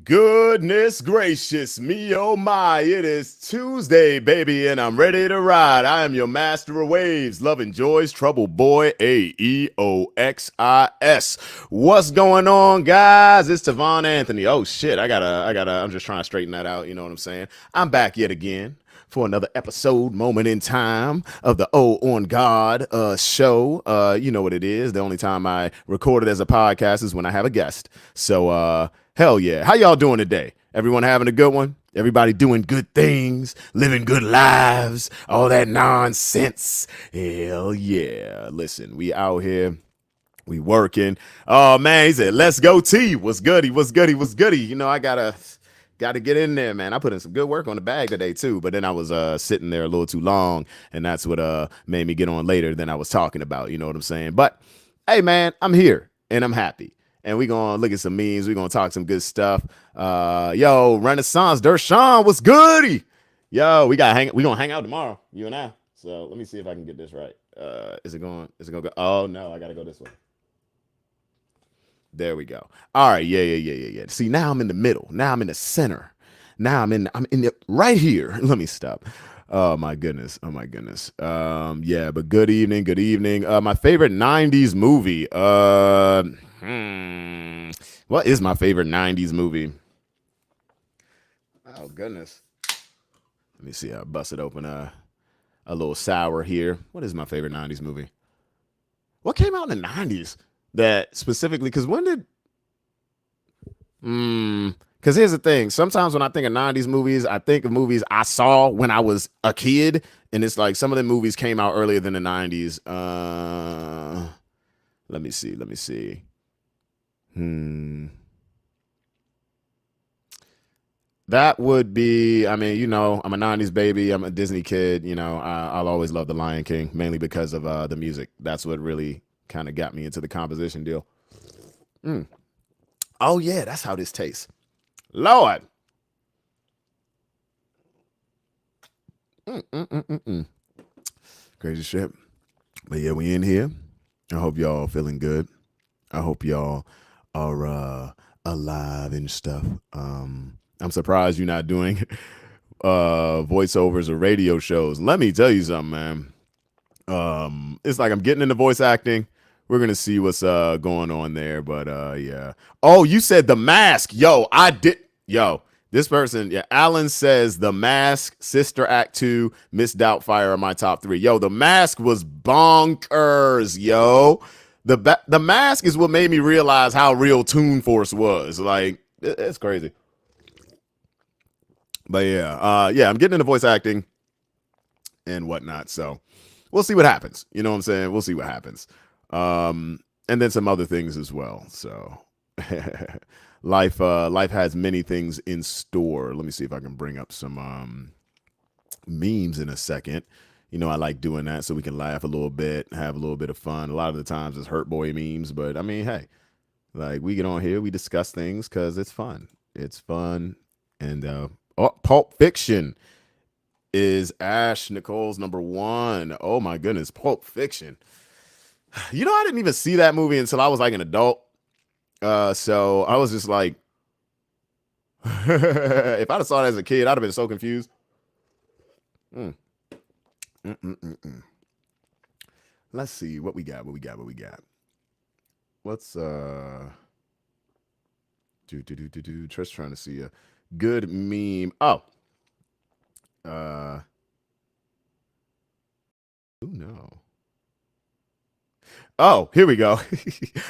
Goodness gracious, me oh my, it is Tuesday, baby, and I'm ready to ride. I am your master of waves, love and joys, trouble boy, AEOXIS. What's going on, guys? It's Tovaun Anthony. Oh shit, I'm just trying to straighten that out, you know what I'm saying? I'm back yet again for another episode, moment in time of the O on God show. You know what it is. The only time I record it as a podcast is when I have a guest. So, hell yeah. How y'all doing today? Everyone having a good one? Everybody doing good things, living good lives, all that nonsense. Hell yeah. Listen, we out here. We working. Oh man, he said, "Let's go, T. What's goody? What's goody? What's goody?" You know, I gotta get in there, man. I put in some good work on the bag today too, but then I was sitting there a little too long, and that's what made me get on later than I was talking about. You know what I'm saying? But hey, man, I'm here and I'm happy, and we gonna look at some memes. We gonna talk some good stuff. Yo, Renaissance Dershawn, what's goody? Yo, we gonna hang out tomorrow, you and I. So let me see if I can get this right. Is it going? Is it gonna go? Oh no, I gotta go this way. There we go. All right, yeah. See, now I'm in the middle. Now I'm in the center. Now I'm in the right here. Let me stop. Oh my goodness. Oh my goodness. Yeah, but good evening. Good evening. My favorite '90s movie. What is my favorite '90s movie? Oh goodness. Let me see. I busted open a little sour here. What is my favorite '90s movie? What came out in the '90s that specifically? Because when did because here's the thing. Sometimes when I think of '90s movies, I think of movies I saw when I was a kid, and it's like some of the movies came out earlier than the '90s. Let me see. Let me see. Hmm. That would be. I mean, you know, I'm a '90s baby. I'm a Disney kid. You know, I'll always love The Lion King, mainly because of the music. That's what really kind of got me into the composition deal. Mm. Oh yeah, that's how this tastes. Lord. Mm-mm-mm-mm. Crazy shit. But yeah, we in here. I hope y'all feeling good. I hope y'all are alive and stuff. I'm surprised you're not doing voiceovers or radio shows. Let me tell you something, man. It's like I'm getting into voice acting. We're gonna see what's going on there, but yeah. Oh, you said The Mask. Yo, I did. Yo, this person, yeah, Alan says The Mask, Sister Act 2, Miss Doubtfire are my top three. Yo, The Mask was bonkers, yo. The Mask is what made me realize how real Toon Force was. Like, it's crazy. But yeah, yeah, I'm getting into voice acting and whatnot. So we'll see what happens. You know what I'm saying? We'll see what happens. And then some other things as well. So life has many things in store. Let me see if I can bring up some memes in a second. You know, I like doing that so we can laugh a little bit, have a little bit of fun. A lot of the times it's hurt boy memes, but I mean, hey, like we get on here, we discuss things because it's fun. It's fun. And oh, Pulp Fiction is Ash Nicole's number one. Oh my goodness, Pulp Fiction. You know, I didn't even see that movie until I was like an adult. So I was just like, if I'd have saw it as a kid, I'd have been so confused. Mm, mm. Let's see what we got. What we got. What we got. Let's do. Just trying to see a good meme. Oh, uh, no. Oh, here we go.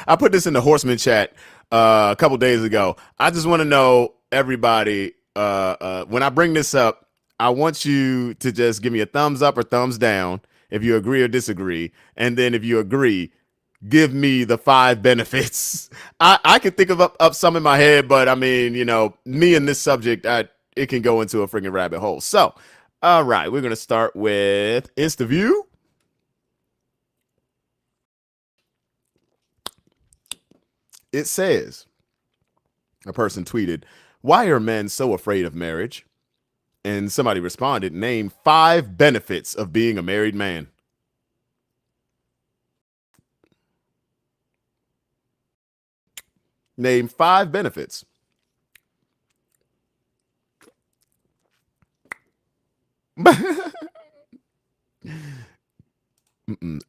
I put this in the Horseman chat a couple days ago. I just want to know everybody. When I bring this up, I want you to just give me a thumbs up or thumbs down if you agree or disagree, and then if you agree, give me the five benefits. I can think of up some in my head, but I mean, you know, me and this subject, it can go into a freaking rabbit hole. So, all right, we're gonna start with InstaView. It says a person tweeted, "Why are men so afraid of marriage?" And somebody responded, "Name five benefits of being a married man." Name five benefits.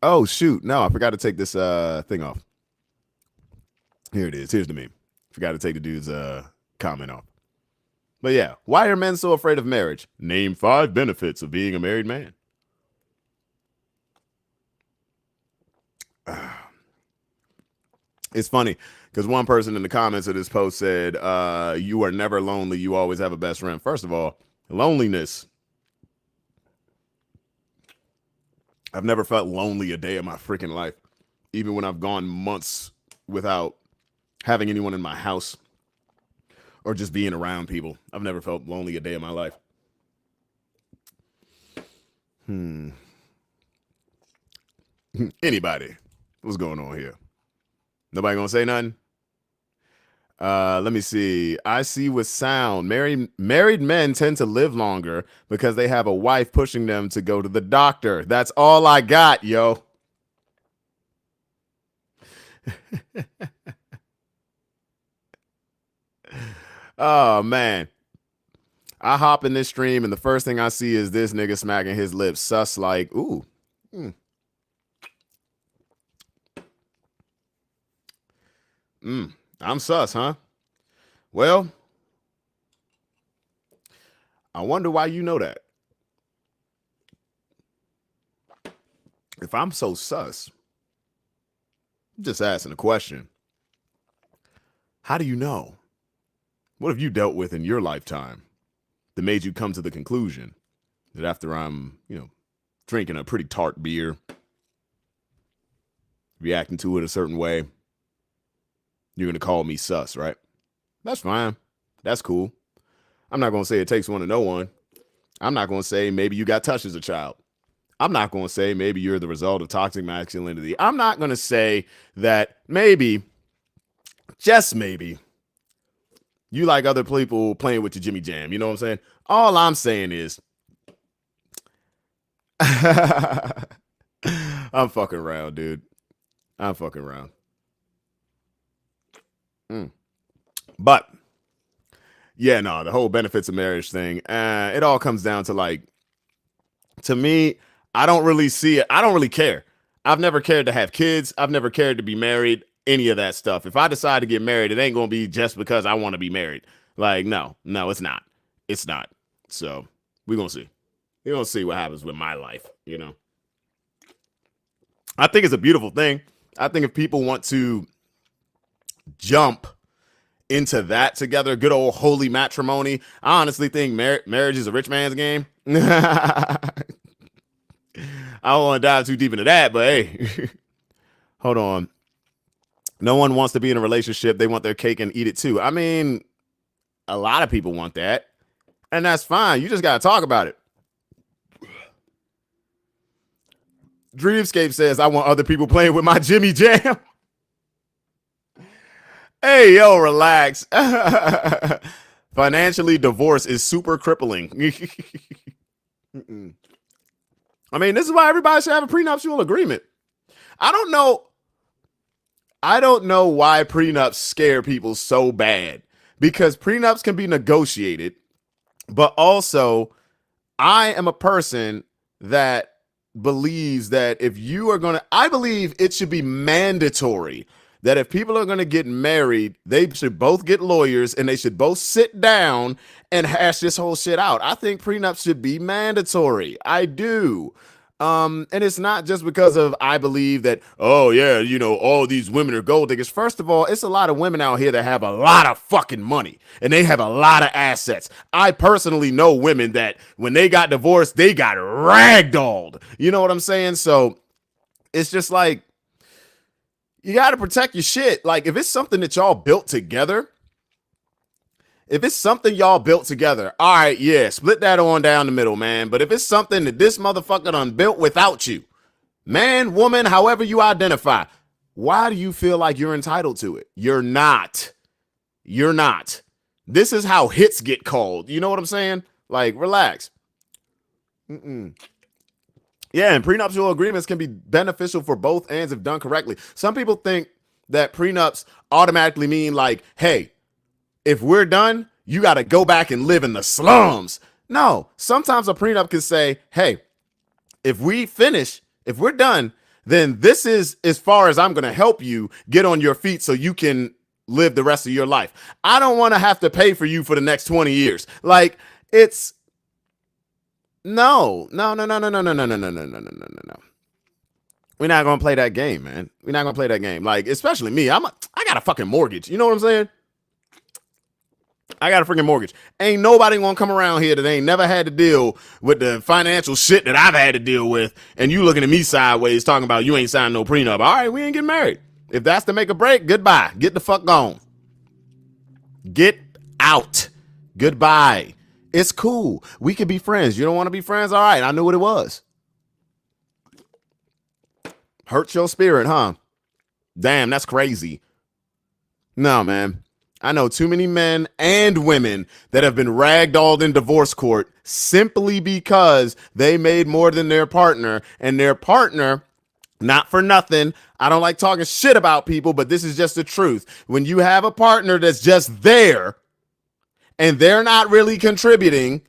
Oh shoot! No, I forgot to take this thing off. Here it is. Here's the meme. Forgot to take the dude's comment off. But yeah, why are men so afraid of marriage? Name 5 benefits of being a married man. It's funny because one person in the comments of this post said, you are never lonely. You always have a best friend. First of all, loneliness. I've never felt lonely a day of my freaking life. Even when I've gone months without having anyone in my house or just being around people. I've never felt lonely a day of my life. Anybody? What's going on here? Nobody gonna say nothing? Let me see. I see with sound. Married men tend to live longer because they have a wife pushing them to go to the doctor. That's all I got, yo. Oh man. I hop in this stream and the first thing I see is this nigga smacking his lips. Sus like, ooh. I'm sus, huh? Well, I wonder why you know that. If I'm so sus, I'm just asking a question. How do you know? What have you dealt with in your lifetime that made you come to the conclusion that after I'm, drinking a pretty tart beer, reacting to it a certain way, you're going to call me sus, right? That's fine. That's cool. I'm not going to say it takes one to know one. I'm not going to say maybe you got touched as a child. I'm not going to say maybe you're the result of toxic masculinity. I'm not going to say that maybe, just maybe, you like other people playing with your Jimmy Jam. You know what I'm saying? All I'm saying is I'm fucking around, dude. I'm fucking around. But yeah, no, the whole benefits of marriage thing, it all comes down to like, to me, I don't really see it. I don't really care. I've never cared to have kids. I've never cared to be married, any of that stuff. If I decide to get married, it ain't going to be just because I want to be married. Like, no, it's not. It's not. So we're going to see. We're going to see what happens with my life, I think it's a beautiful thing. I think if people want to jump into that together, good old holy matrimony, I honestly think marriage is a rich man's game. I don't want to dive too deep into that, but hey, hold on. No one wants to be in a relationship. They want their cake and eat it too. I mean, a lot of people want that, and that's fine. You just got to talk about it. Dreamscape says, I want other people playing with my Jimmy Jam. Hey, yo, relax. Financially, divorce is super crippling. I mean, this is why everybody should have a prenuptial agreement. I don't know why prenups scare people so bad, because prenups can be negotiated, but also I am a person that believes that if you are going to, I believe it should be mandatory that if people are going to get married, they should both get lawyers and they should both sit down and hash this whole shit out. I think prenups should be mandatory. I do. And it's not just because of, I believe that, oh yeah, all these women are gold diggers. First of all, it's a lot of women out here that have a lot of fucking money and they have a lot of assets. I personally know women that when they got divorced, they got ragdolled. You know what I'm saying? So it's just like, you got to protect your shit. Like, if it's something that y'all built together, all right, yeah, split that on down the middle, man. But if it's something that this motherfucker done built without you, man, woman, however you identify, why do you feel like you're entitled to it? You're not. This is how hits get called. You know what I'm saying? Like, relax. Yeah, and prenuptial agreements can be beneficial for both ends if done correctly. Some people think that prenups automatically mean like, hey, if we're done, you got to go back and live in the slums. No, sometimes a prenup can say, hey, if we finish, if we're done, then this is as far as I'm going to help you get on your feet so you can live the rest of your life. I don't want to have to pay for you for the next 20 years. Like, it's no. We're not going to play that game, man. We're not going to play that game. Like, especially me. I got a fucking mortgage. You know what I'm saying? I got a freaking mortgage. Ain't nobody gonna come around here that ain't never had to deal with the financial shit that I've had to deal with, and you looking at me sideways talking about you ain't signed no prenup. All right, we ain't getting married. If that's to make a break, goodbye. Get the fuck gone. Get out. Goodbye. It's cool. We could be friends. You don't want to be friends? All right, I knew what it was. Hurt your spirit, huh? Damn, that's crazy. No, man. I know too many men and women that have been ragdolled in divorce court simply because they made more than their partner, and their partner, not for nothing, I don't like talking shit about people, but this is just the truth. When you have a partner that's just there and they're not really contributing,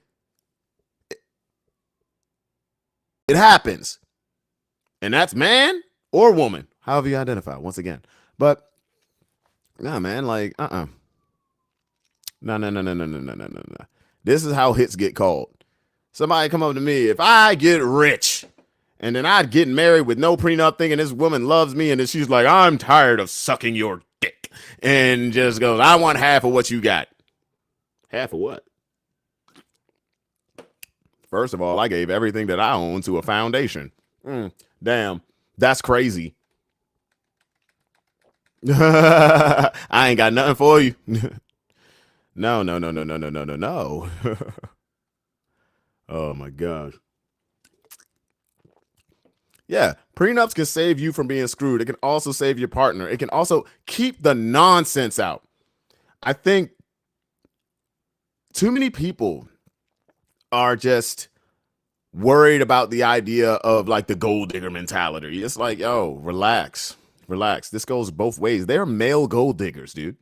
it happens. And that's man or woman, however you identify, once again. But, nah, man, like, No. This is how hits get called. Somebody come up to me, if I get rich and then I'd get married with no prenup thinking this woman loves me, and then she's like, I'm tired of sucking your dick, and just goes, I want half of what you got. Half of what? First of all, I gave everything that I own to a foundation. Damn, that's crazy. I ain't got nothing for you. No. Oh my God. Yeah, prenups can save you from being screwed. It can also save your partner. It can also keep the nonsense out. I think too many people are just worried about the idea of like the gold digger mentality. It's like, yo, relax. This goes both ways. They're male gold diggers, dude.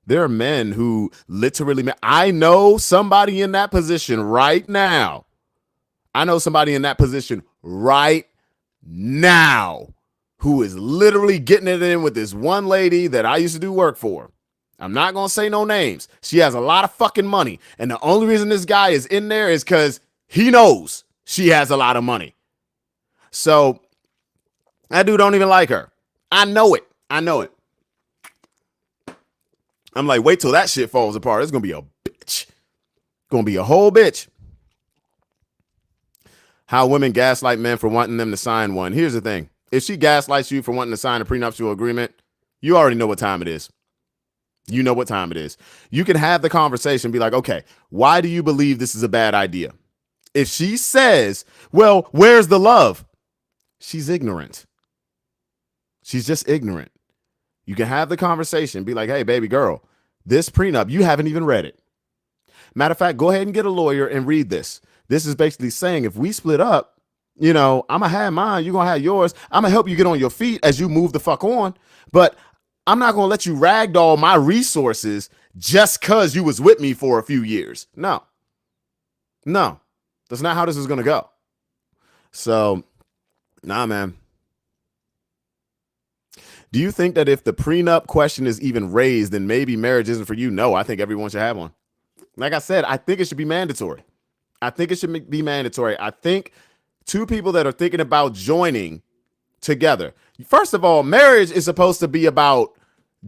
There are men who literally, I know somebody in that position right now. Who is literally getting it in with this one lady that I used to do work for. I'm not going to say no names. She has a lot of fucking money. And the only reason this guy is in there is because he knows she has a lot of money. So that dude don't even like her. I know it. I'm like, wait till that shit falls apart. It's going to be a bitch. Going to be a whole bitch. How women gaslight men for wanting them to sign one. Here's the thing. If she gaslights you for wanting to sign a prenuptial agreement, you already know what time it is. You know what time it is. You can have the conversation, be like, okay, why do you believe this is a bad idea? If she says, well, where's the love? She's ignorant. She's just ignorant. You can have the conversation, be like, hey, baby girl, this prenup, you haven't even read it. Matter of fact, go ahead and get a lawyer and read this. This is basically saying if we split up, I'm going to have mine, you're going to have yours. I'm going to help you get on your feet as you move the fuck on. But I'm not going to let you ragdoll my resources just because you was with me for a few years. No, that's not how this is going to go. So, nah, man. Do you think that if the prenup question is even raised, then maybe marriage isn't for you? No, I think everyone should have one. Like I said, I think it should be mandatory. I think two people that are thinking about joining together. First of all, marriage is supposed to be about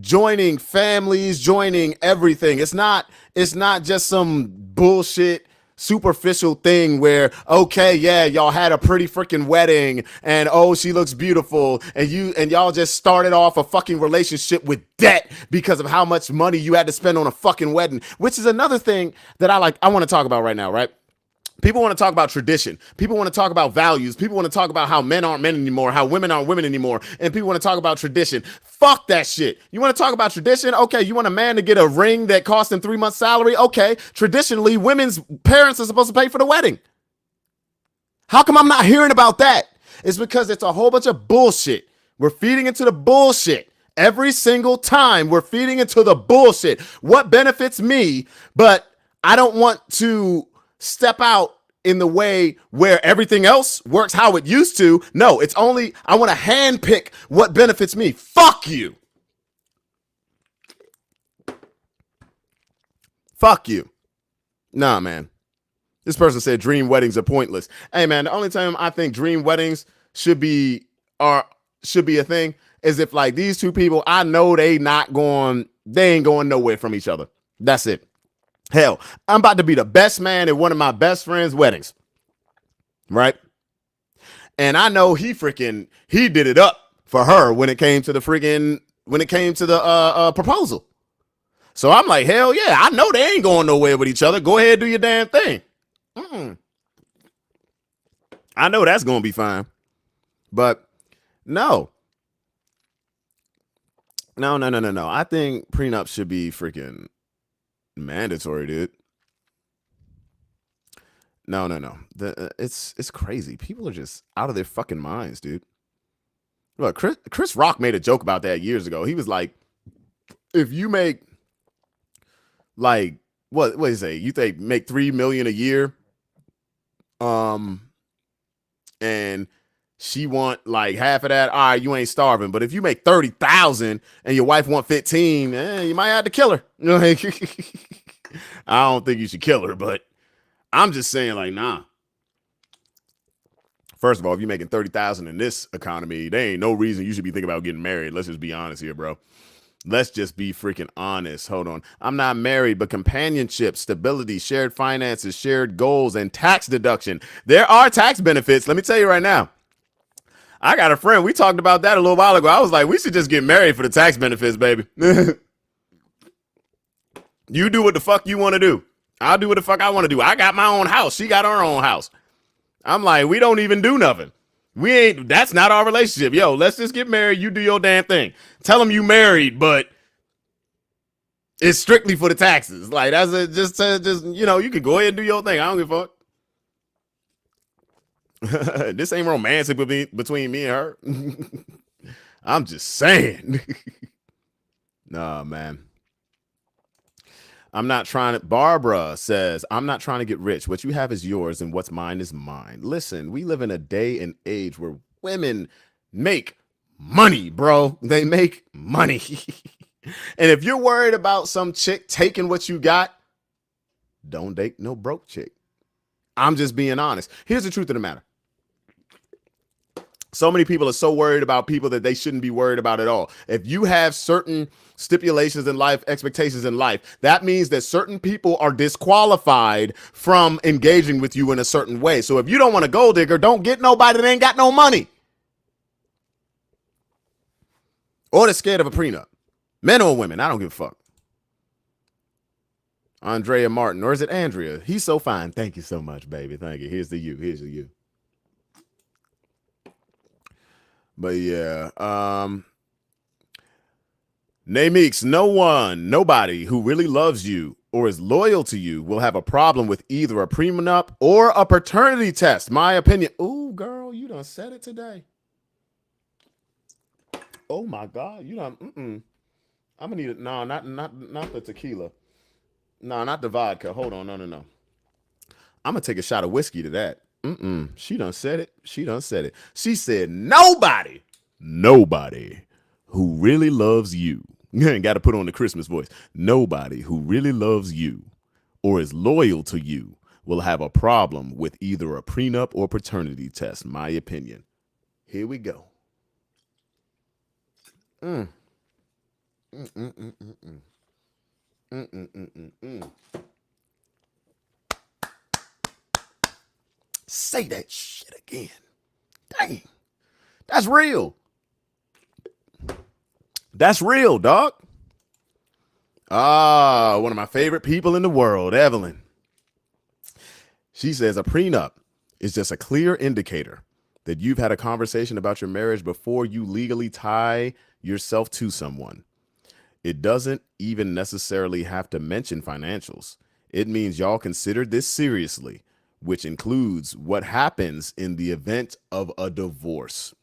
joining families, joining everything. It's not just some bullshit superficial thing where, okay, yeah, y'all had a pretty freaking wedding and oh, she looks beautiful and y'all just started off a fucking relationship with debt because of how much money you had to spend on a fucking wedding, which is another thing that I want to talk about right now, right? People want to talk about tradition. People want to talk about values. People want to talk about how men aren't men anymore, how women aren't women anymore. And people want to talk about tradition. Fuck that shit. You want to talk about tradition? Okay, you want a man to get a ring that cost him 3 months' salary? Okay, traditionally, women's parents are supposed to pay for the wedding. How come I'm not hearing about that? It's because it's a whole bunch of bullshit. We're feeding into the bullshit. Every single time we're feeding into the bullshit. What benefits me, but I don't want to step out in the way where everything else works how it used to. No, it's only, I want to handpick what benefits me. Fuck you. Fuck you. Nah, man. This person said dream weddings are pointless. Hey, man, the only time I think dream weddings should be a thing is if like these two people, I know they ain't going nowhere from each other. That's it. Hell, I'm about to be the best man at one of my best friend's weddings, right? And I know he did it up for her when it came to the proposal. So I'm like, hell yeah, I know they ain't going nowhere with each other. Go ahead, do your damn thing. I know that's gonna be fine, but no. I think prenup should be freaking mandatory, dude. No. It's crazy. People are just out of their fucking minds, dude. Look, Chris Rock made a joke about that years ago. He was like, if you make like what did he say? You think make $3 million a year, and she want like half of that. All right, you ain't starving. But if you make 30,000 and your wife want 15, you might have to kill her. You know, I don't think you should kill her, but I'm just saying, like, nah. First of all, if you're making 30,000 in this economy, there ain't no reason you should be thinking about getting married. Let's just be honest here, bro. Let's just be freaking honest. Hold on. I'm not married, but companionship, stability, shared finances, shared goals, and tax deduction. There are tax benefits. Let me tell you right now. I got a friend. We talked about that a little while ago. I was like, we should just get married for the tax benefits, baby. You do what the fuck you want to do. I'll do what the fuck I want to do. I got my own house. She got her own house. I'm like, we don't even do nothing. That's not our relationship. Yo, let's just get married. You do your damn thing. Tell them you married, but it's strictly for the taxes. Like, that's just, you can go ahead and do your thing. I don't give a fuck. This ain't romantic between me and her. I'm just saying. Nah, man. Barbara says, I'm not trying to get rich. What you have is yours and what's mine is mine. Listen, we live in a day and age where women make money, bro. They make money. And if you're worried about some chick taking what you got, don't date no broke chick. I'm just being honest. Here's the truth of the matter. So many people are so worried about people that they shouldn't be worried about at all. If you have certain stipulations in life, expectations in life, that means that certain people are disqualified from engaging with you in a certain way. So if you don't want a gold digger, don't get nobody that ain't got no money. Or they're scared of a prenup. Men or women, I don't give a fuck. Andrea Martin, or is it Andrea? He's so fine. Thank you so much, baby. Thank you. Here's the you. But yeah, Nameeks, nobody who really loves you or is loyal to you will have a problem with either a prenup or a paternity test. My opinion. Ooh, girl, you done said it today. Oh my God, you done. I'm gonna need it. No, not the tequila. No, not the vodka. Hold on, no. I'm gonna take a shot of whiskey to that. She done said it. She said nobody who really loves you. Got to put on the Christmas voice. Nobody who really loves you or is loyal to you will have a problem with either a prenup or paternity test. My opinion. Here we go. Say that shit again. Dang. That's real. That's real, dog. One of my favorite people in the world, Evelyn. She says a prenup is just a clear indicator that you've had a conversation about your marriage before you legally tie yourself to someone. It doesn't even necessarily have to mention financials. It means y'all considered this seriously, which includes what happens in the event of a divorce.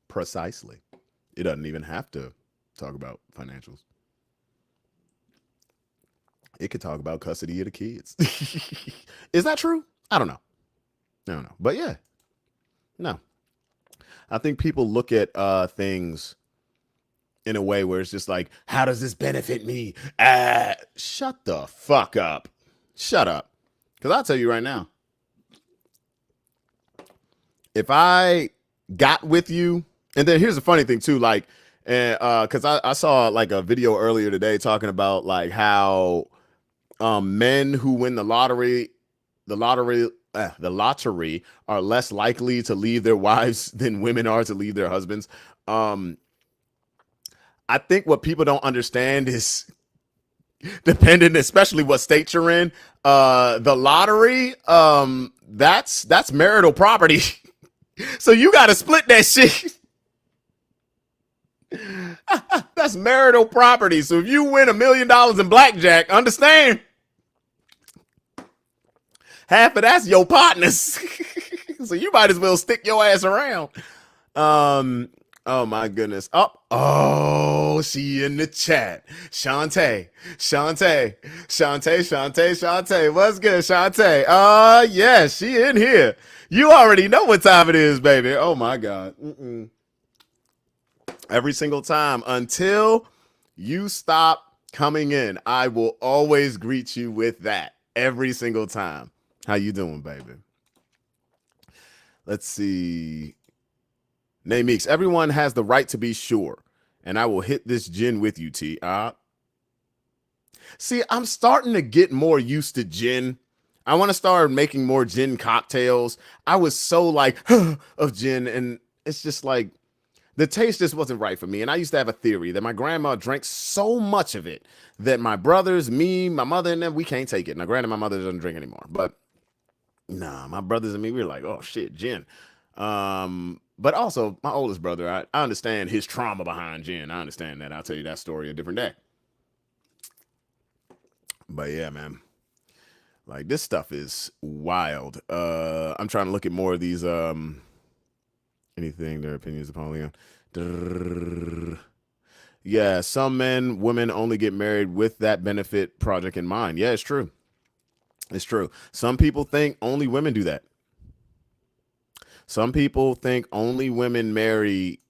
Precisely. It doesn't even have to talk about financials. It could talk about custody of the kids. Is that true? I don't know. I don't know. But yeah, no. I think people look at things in a way where it's just like, how does this benefit me? Shut the fuck up. Shut up. Because I'll tell you right now, if I got with you, and then here's the funny thing too, like, because I saw like a video earlier today talking about like how men who win the lottery, the lottery are less likely to leave their wives than women are to leave their husbands. Um, I think what people don't understand is depending, especially what state you're in, the lottery, that's marital property. So you got to split that shit. That's marital property. So if you win $1 million in blackjack, understand half of that's your partners. So you might as well stick your ass around. Oh my goodness. Oh, she in the chat. Shantae. What's good, Shantae? Yeah, she in here. You already know what time it is, baby. Oh my God. Every single time until you stop coming in, I will always greet you with that every single time. How you doing, baby? Let's see. Nay Meeks, everyone has the right to be sure, and I will hit this gin with you, T. See, I'm starting to get more used to gin. I want to start making more gin cocktails. I was so like of gin, and it's just like the taste just wasn't right for me. And I used to have a theory that my grandma drank so much of it that my brothers, me, my mother, and them, we can't take it. Now, granted, my mother doesn't drink anymore, but nah, my brothers and me, we were like, oh shit, gin. But also my oldest brother, I understand his trauma behind gin. I understand that. I'll tell you that story a different day. But yeah, man, like this stuff is wild. I'm trying to look at more of these, anything, their opinions upon Leon. Yeah, some men, women only get married with that benefit project in mind. Yeah, it's true. It's true. Some people think only women do that. Some people think only women marry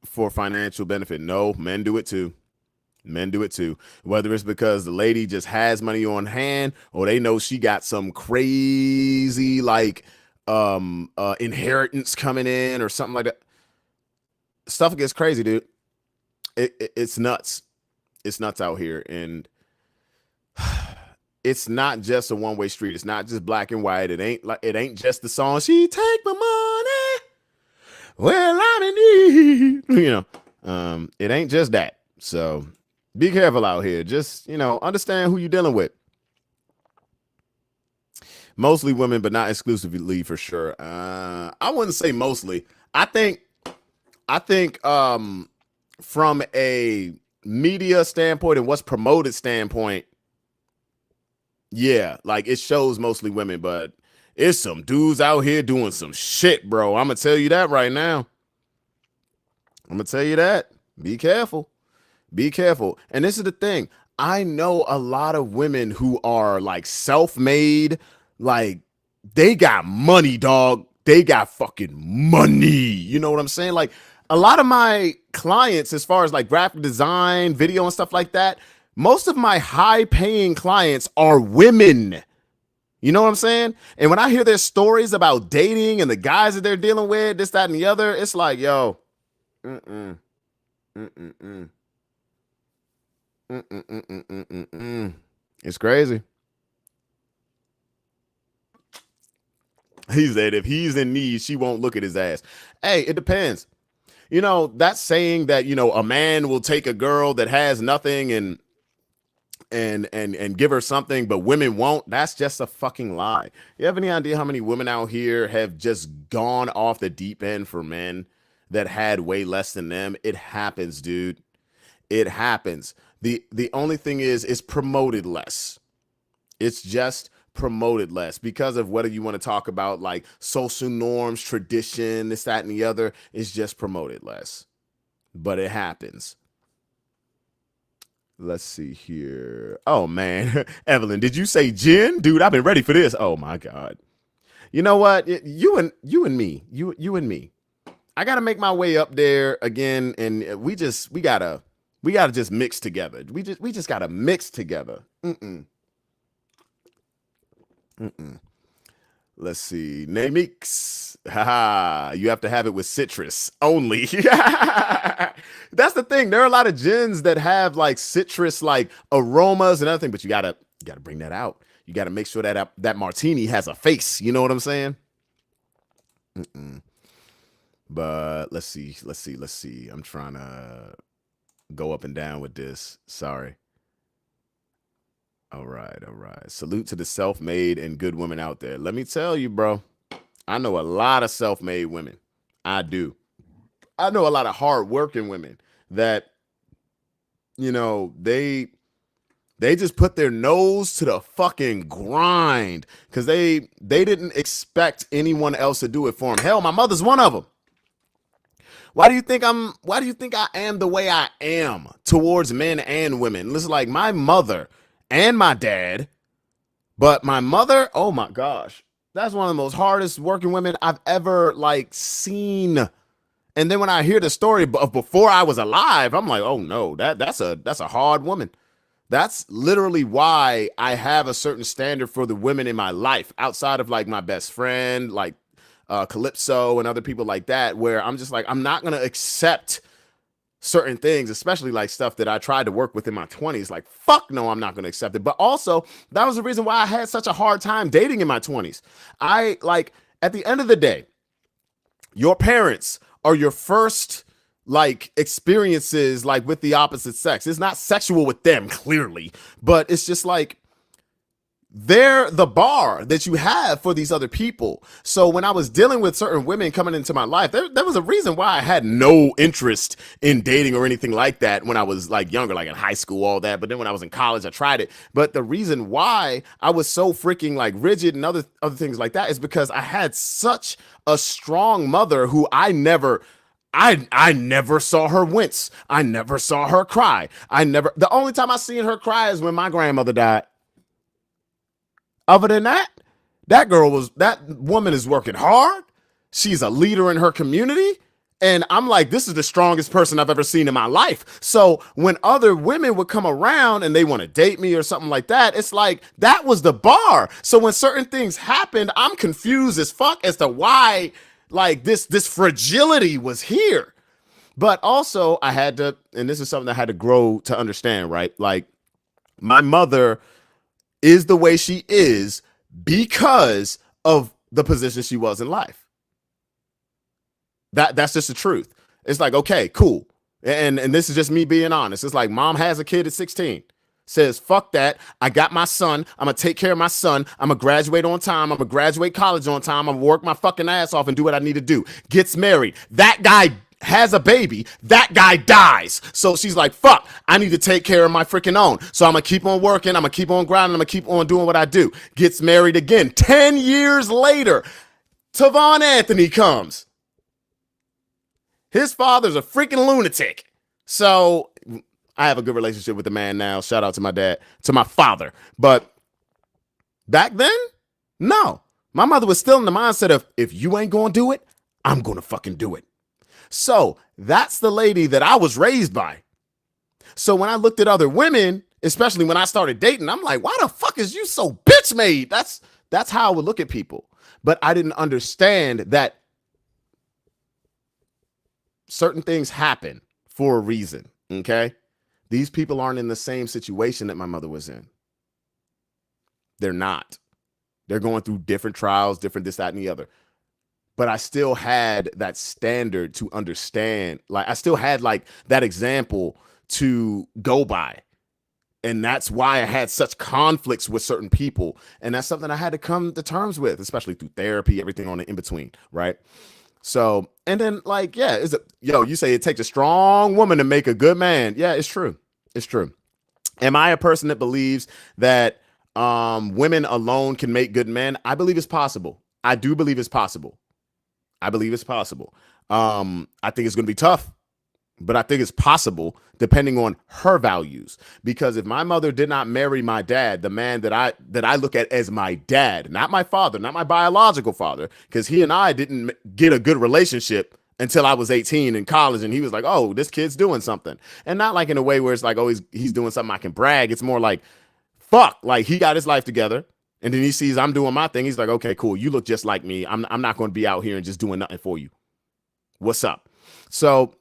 for financial benefit. No, men do it too. Men do it too. Whether it's because the lady just has money on hand or they know she got some crazy like inheritance coming in or something like that. Stuff gets crazy, dude. It's nuts. It's nuts out here. And it's not just a one-way street. It's not just black and white. It ain't just the song, she take my money. Well, I'm in need. It ain't just that. So be careful out here. Just, understand who you're dealing with. Mostly women, but not exclusively for sure. I wouldn't say mostly. I think from a media standpoint and what's promoted standpoint, yeah, like it shows mostly women, but it's some dudes out here doing some shit, bro. I'm gonna tell you that right now. I'm gonna tell you that. Be careful. Be careful. And this is the thing. I know a lot of women who are like self-made, like they got money, dog. They got fucking money. You know what I'm saying? Like a lot of my clients, as far as like graphic design, video and stuff like that, most of my high paying clients are women. You know what I'm saying? And when I hear their stories about dating and the guys that they're dealing with, this, that, and the other, it's like, yo, mm-mm, mm-mm-mm. Mm-mm-mm-mm-mm-mm. It's crazy. He said if he's in need, she won't look at his ass. Hey, it depends. That saying that, a man will take a girl that has nothing and give her something, but women won't. That's just a fucking lie. You have any idea how many women out here have just gone off the deep end for men that had way less than them? It happens, dude. It happens. The only thing is it's promoted less. It's just promoted less because of whether you want to talk about like social norms, tradition, this, that, and the other. It's just promoted less. but it happens. Let's see here. Oh man, Evelyn, did you say gin? Dude, I've been ready for this. Oh my god. You know what? You and me. I gotta make my way up there again, and we gotta just mix together. We just gotta mix together. Let's see. Namix. Haha. You have to have it with citrus only. That's the thing. There are a lot of gins that have like citrus like aromas and everything, but you gotta bring that out. You gotta make sure that martini has a face. You know what I'm saying? But let's see. I'm trying to go up and down with this. Sorry. All right, all right. Salute to the self-made and good women out there. Let me tell you, bro. I know a lot of self-made women. I do. I know a lot of hard-working women that they just put their nose to the fucking grind because they didn't expect anyone else to do it for them. Hell, my mother's one of them. Why do you think I am the way I am towards men and women? Listen, like my mother and my dad, but my mother, oh my gosh, that's one of the most hardest working women I've ever like seen. And then when I hear the story of before I was alive, I'm like, oh no, that's a hard woman. That's literally why I have a certain standard for the women in my life outside of like my best friend, like Calypso and other people like that, where I'm just like, I'm not going to accept certain things, especially like stuff that I tried to work with in my 20s. Like, fuck no, I'm not going to accept it. But also, that was the reason why I had such a hard time dating in my 20s. I like, at the end of the day, your parents are your first like experiences like with the opposite sex. It's not sexual with them clearly, but it's just like they're the bar that you have for these other people. So when I was dealing with certain women coming into my life, there was a reason why I had no interest in dating or anything like that when I was like younger, like in high school, all that. But then when I was in college, I tried it. But the reason why I was so freaking like rigid and other things like that is because I had such a strong mother who I never saw her wince. I never saw her cry. The only time I seen her cry is when my grandmother died. Other than that, that woman is working hard. She's a leader in her community. And I'm like, this is the strongest person I've ever seen in my life. So when other women would come around and they want to date me or something like that, it's like, that was the bar. So when certain things happened, I'm confused as fuck as to why like this fragility was here. But also I had to, and this is something I had to grow to understand, right? Like my mother is the way she is because of the position she was in life. That's just the truth. It's like, okay, cool. And this is just me being honest. It's like mom has a kid at 16. Says, fuck that. I got my son. I'm going to take care of my son. I'm going to graduate on time. I'm going to graduate college on time. I'm going to work my fucking ass off and do what I need to do. Gets married. That guy has a baby. That guy dies. So she's like, fuck, I need to take care of my freaking own. So I'm going to keep on working. I'm going to keep on grinding. I'm going to keep on doing what I do. Gets married again. 10 years later, Tovaun Anthony comes. His father's a freaking lunatic. So I have a good relationship with the man now. Shout out to my dad, to my father. But back then, no. My mother was still in the mindset of, if you ain't going to do it, I'm going to fucking do it. So that's the lady that I was raised by. So when I looked at other women, especially when I started dating, I'm like, why the fuck is you so bitch made? That's how I would look at people. But I didn't understand that certain things happen for a reason, okay? These people aren't in the same situation that my mother was in. They're not. They're going through different trials, different this, that, and the other. But I still had that standard to understand. Like, I still had like that example to go by. And that's why I had such conflicts with certain people. And that's something I had to come to terms with, especially through therapy, everything on the in between, right? So, and then like, yeah, you say it takes a strong woman to make a good man. Yeah, it's true. It's true. Am I a person that believes that women alone can make good men? I believe it's possible. I do believe it's possible. I believe it's possible. I think it's going to be tough. but I think it's possible depending on her values. Because if my mother did not marry my dad, the man that I look at as my dad, not my father, not my biological father, because he and I didn't get a good relationship until I was 18 in college, and he was like, "Oh, this kid's doing something," and not like in a way where it's like, "Oh, he's doing something I can brag." It's more like, "Fuck," like he got his life together. And then he sees I'm doing my thing. He's like, okay, cool. You look just like me. I'm not going to be out here and just doing nothing for you. What's up? So,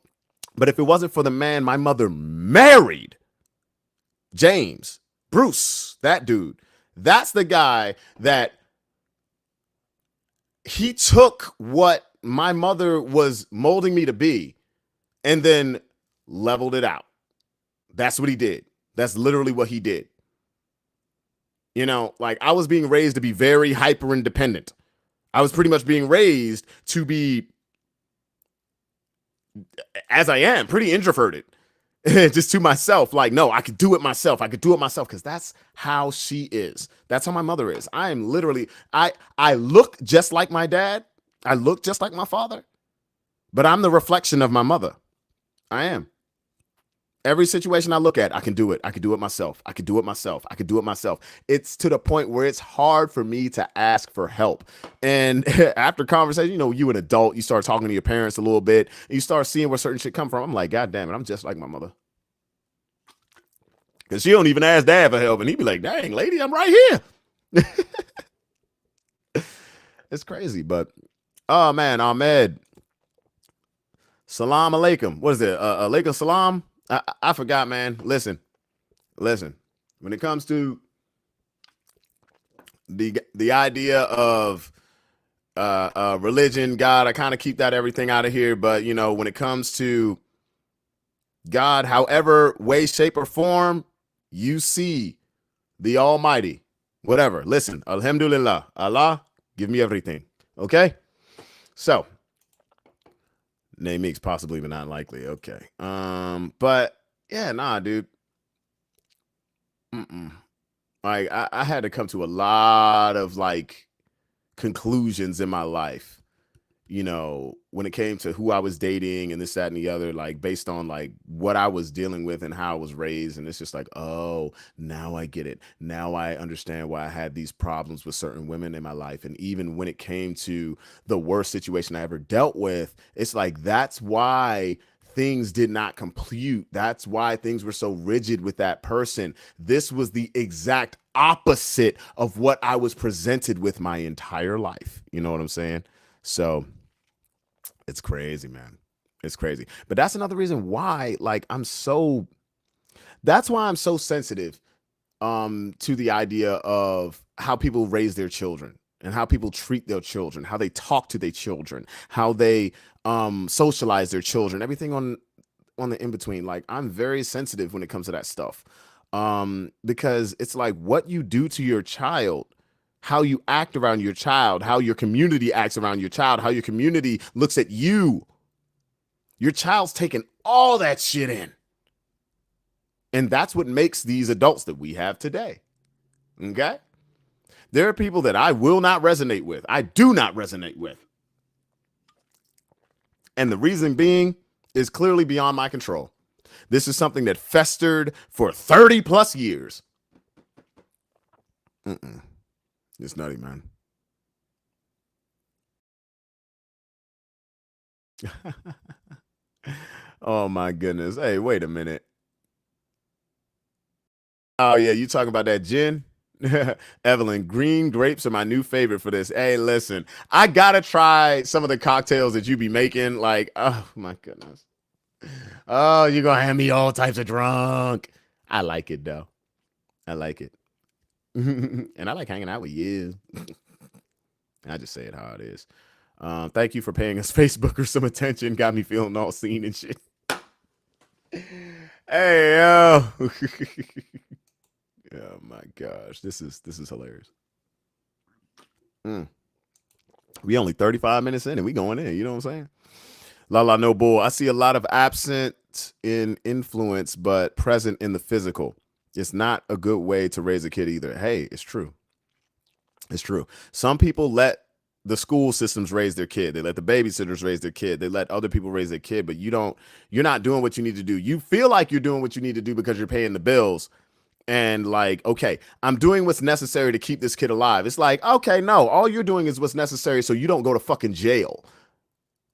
but if it wasn't for the man my mother married, James, Bruce, that dude, that's the guy that he took what my mother was molding me to be and then leveled it out. That's what he did. That's literally what he did. You know, like I was being raised to be very hyper independent. I was pretty much being raised to be, as I am, pretty introverted, just to myself. Like, no, I could do it myself. I could do it myself because that's how she is. That's how my mother is. I am literally, I look just like my dad. I look just like my father, but I'm the reflection of my mother. I am. Every situation I look at, I can do it. I can do it myself. I can do it myself. I can do it myself. It's to the point where it's hard for me to ask for help. And after conversation, you know, you an adult, you start talking to your parents a little bit, and you start seeing where certain shit come from. I'm like, God damn it, I'm just like my mother. Because she don't even ask dad for help. And he'd be like, dang, lady, I'm right here. It's crazy. But, oh, man, Ahmed. Salam alaikum. What is it? Alaikum salam? I forgot, man. Listen. When it comes to the idea of religion, God, I kind of keep that everything out of here. But you know, when it comes to God, however way, shape, or form you see the Almighty, whatever. Listen, Alhamdulillah, Allah, give me everything. Okay, so. Name Meeks possibly, but not likely. Okay. But yeah, nah, dude. Like I had to come to a lot of like conclusions in my life, you know, when it came to who I was dating and this, that, and the other, like based on like what I was dealing with and how I was raised. And it's just like, oh, now I get it. Now I understand why I had these problems with certain women in my life. And even when it came to the worst situation I ever dealt with, it's like, that's why things did not compute. That's why things were so rigid with that person. This was the exact opposite of what I was presented with my entire life. You know what I'm saying? So it's crazy, man. It's crazy. But that's another reason why, like, that's why I'm so sensitive to the idea of how people raise their children and how people treat their children, how they talk to their children, how they socialize their children, everything on the in between. Like, I'm very sensitive when it comes to that stuff. Because it's like what you do to your child, how you act around your child, how your community acts around your child, how your community looks at you. Your child's taking all that shit in. And that's what makes these adults that we have today. Okay? There are people that I will not resonate with. I do not resonate with. And the reason being is clearly beyond my control. This is something that festered for 30 plus years. It's nutty, man. Oh my goodness. Hey, wait a minute. Oh yeah, you talking about that gin? Evelyn, green grapes are my new favorite for this. Hey, listen, I gotta try some of the cocktails that you be making. Like, oh my goodness. Oh, you're gonna have me all types of drunk. I like it though. I like it. And I like hanging out with you. I just say it how it is. Thank you for paying us Facebook or some attention. Got me feeling all seen and shit. Hey yo. Oh my gosh. This is hilarious. We only 35 minutes in and we going in, you know what I'm saying? La la no bull. I see a lot of absent in influence, but present in the physical. It's not a good way to raise a kid either. Hey, it's true. It's true. Some people let the school systems raise their kid. They let the babysitters raise their kid. They let other people raise their kid, but you're not doing what you need to do. You feel like you're doing what you need to do because you're paying the bills. And like, okay, I'm doing what's necessary to keep this kid alive. It's like, okay, no, all you're doing is what's necessary so you don't go to fucking jail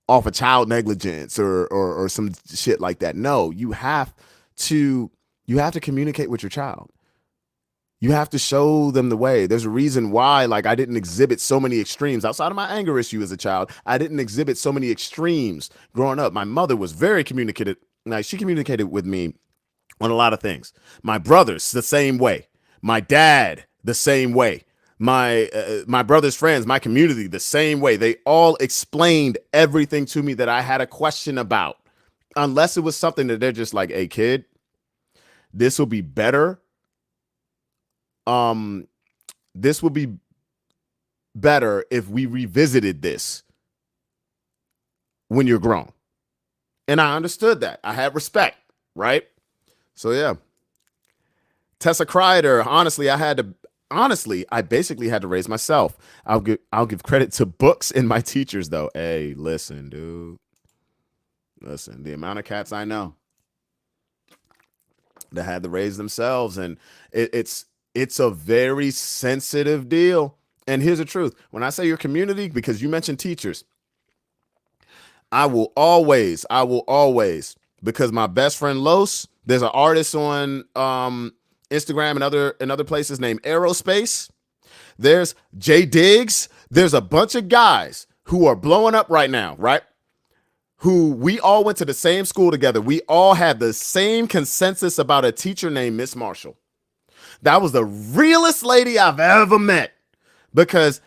off of child negligence or some shit like that. No, you have to communicate with your child. You have to show them the way. There's a reason why, like, I didn't exhibit so many extremes outside of my anger issue as a child. I didn't exhibit so many extremes growing up. My mother was very communicative. Like, she communicated with me on a lot of things. My brothers, the same way. My dad, the same way. My brother's friends, my community, the same way. They all explained everything to me that I had a question about, unless it was something that they're just like, hey, kid, this will be better. This would be better if we revisited this when you're grown. And I understood that. I had respect, right? So yeah. Tessa Kreider, I basically had to raise myself. I'll give credit to books and my teachers though. Hey, listen, dude. Listen, the amount of cats I know that had to raise themselves, and it's a very sensitive deal. And here's the truth. When I say your community, because you mentioned teachers, I will always, because my best friend Los, there's an artist on Instagram and other places named Aerospace. There's Jay Diggs. There's a bunch of guys who are blowing up right now, right? Who we all went to the same school together. We all had the same consensus about a teacher named Miss Marshall. That was the realest lady I've ever met, because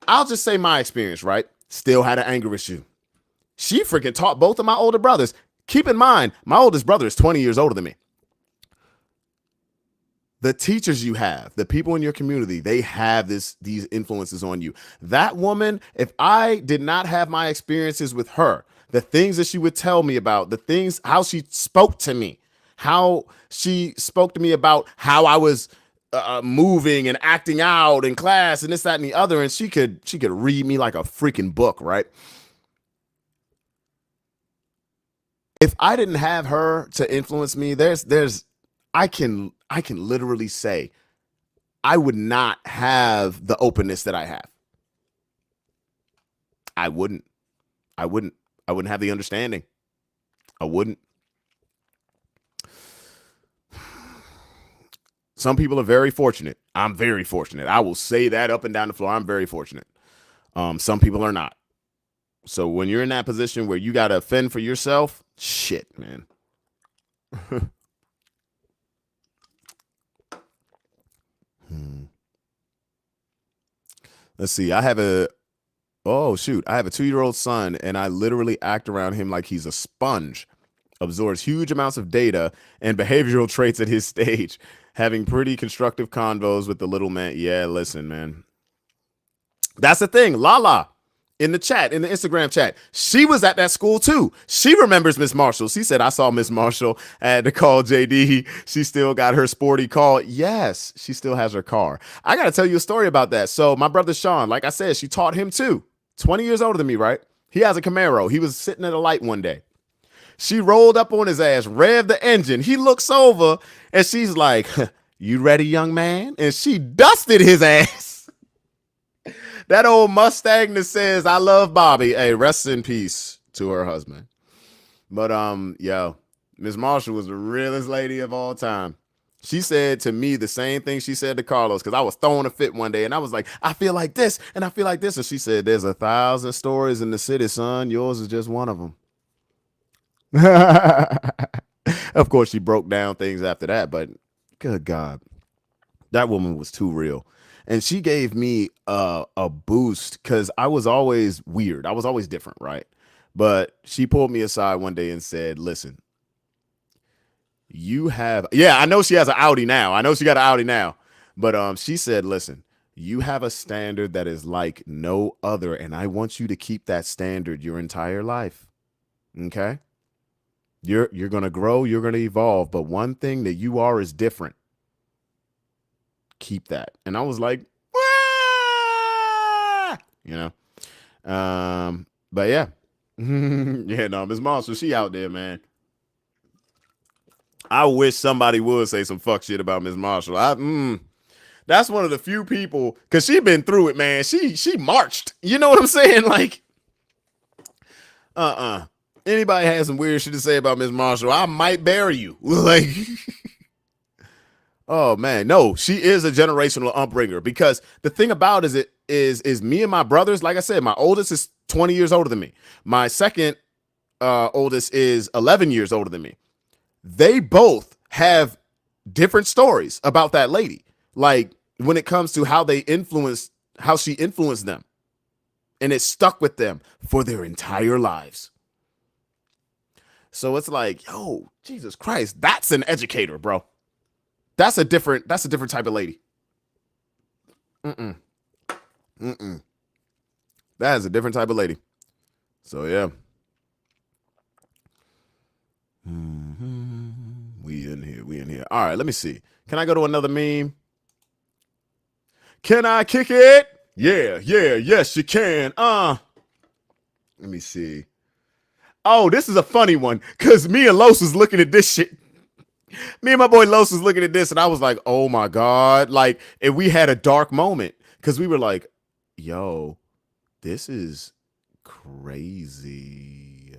I'll just say my experience, right? Still had an anger issue. She freaking taught both of my older brothers. Keep in mind, my oldest brother is 20 years older than me. The teachers you have, the people in your community, they have these influences on you. That woman, if I did not have my experiences with her, the things that she would tell me about, how she spoke to me, how she spoke to me about how I was moving and acting out in class and this, that, and the other. And she could read me like a freaking book, right? If I didn't have her to influence me, I can literally say I would not have the openness that I have. I wouldn't have the understanding. I wouldn't. Some people are very fortunate. I'm very fortunate. I will say that up and down the floor. I'm very fortunate. Some people are not. So when you're in that position where you got to fend for yourself, shit, man. Let's see. I have a 2-year-old son, and I literally act around him like he's a sponge. Absorbs huge amounts of data and behavioral traits at his stage. Having pretty constructive convos with the little man. Yeah, listen, man. That's the thing. Lala in the chat, in the Instagram chat, she was at that school too. She remembers Miss Marshall. She said, I saw Miss Marshall. I had to call JD. She still got her sporty car. Yes, she still has her car. I got to tell you a story about that. So my brother Sean, like I said, she taught him too. 20 years older than me, right? He has a Camaro. He was sitting at a light one day. She rolled up on his ass, revved the engine. He looks over and she's like, you ready, young man? And she dusted his ass. That old Mustang that says, I love Bobby. Hey, rest in peace to her husband. But, Miss Marshall was the realest lady of all time. She said to me the same thing she said to Carlos, because I was throwing a fit one day and I was like, I feel like this and I feel like this. And she said, there's 1,000 stories in the city, son. Yours is just one of them. Of course, she broke down things after that, but good God, that woman was too real. And she gave me a boost because I was always weird. I was always different, right? But she pulled me aside one day and said, listen, I know she has an Audi now. I know she got an Audi now. But she said, listen, you have a standard that is like no other. And I want you to keep that standard your entire life. Okay? You're going to grow. You're going to evolve. But one thing that you are is different. Keep that. And I was like, Wah! But yeah. Yeah, no, Miss Marshall, she out there, man. I wish somebody would say some fuck shit about Miss Marshall. That's one of the few people, cause she been through it, man. She marched. You know what I'm saying? Like, anybody has some weird shit to say about Miss Marshall, I might bury you. Like, oh man, no, she is a generational upbringer. Because the thing about is me and my brothers. Like I said, my oldest is 20 years older than me. My second oldest is 11 years older than me. They both have different stories about that lady. Like when it comes to how she influenced them, and it stuck with them for their entire lives. So it's like, yo, Jesus Christ, that's an educator, bro. That's a different type of lady. Mm-mm. Mm-mm. That is a different type of lady. So yeah. We in here. We in here. All right, let me see. Can I go to another meme? Can I kick it? Yeah, yes, you can. Let me see. Oh, this is a funny one. Cause me and Los was looking at this shit. Me and my boy Los was looking at this, and I was like, oh my God. Like, and we had a dark moment. Cause we were like, yo, this is crazy.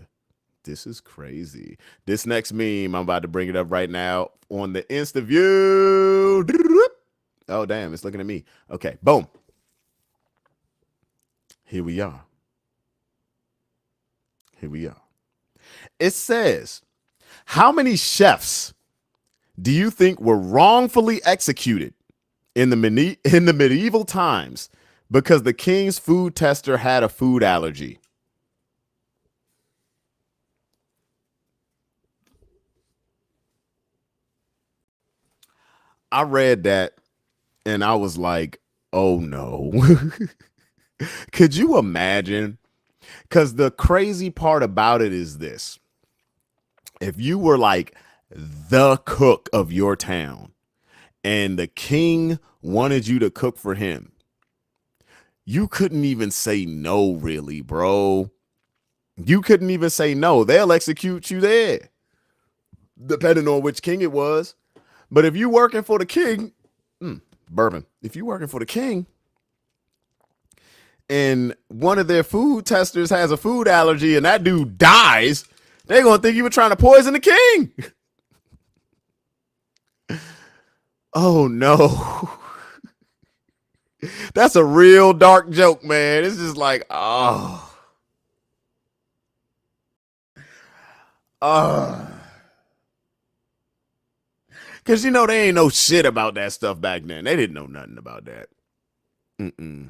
This is crazy. This next meme, I'm about to bring it up right now on the Insta view. Oh, damn, it's looking at me. Okay, boom. Here we are. Here we are. It says, how many chefs do you think were wrongfully executed in the medieval times because the king's food tester had a food allergy? I read that and I was like, oh no. Could you imagine? Because the crazy part about it is this: if you were like the cook of your town and the king wanted you to cook for him, you couldn't even say no, really, bro. You couldn't even say no. They'll execute you there, depending on which king it was. But if you working for the king, bourbon. If you working for the king and one of their food testers has a food allergy and that dude dies, they're gonna think you were trying to poison the king. Oh no. That's a real dark joke, man. It's just like, oh. Cause you know they ain't know shit about that stuff back then. They didn't know nothing about that. Mm-mm.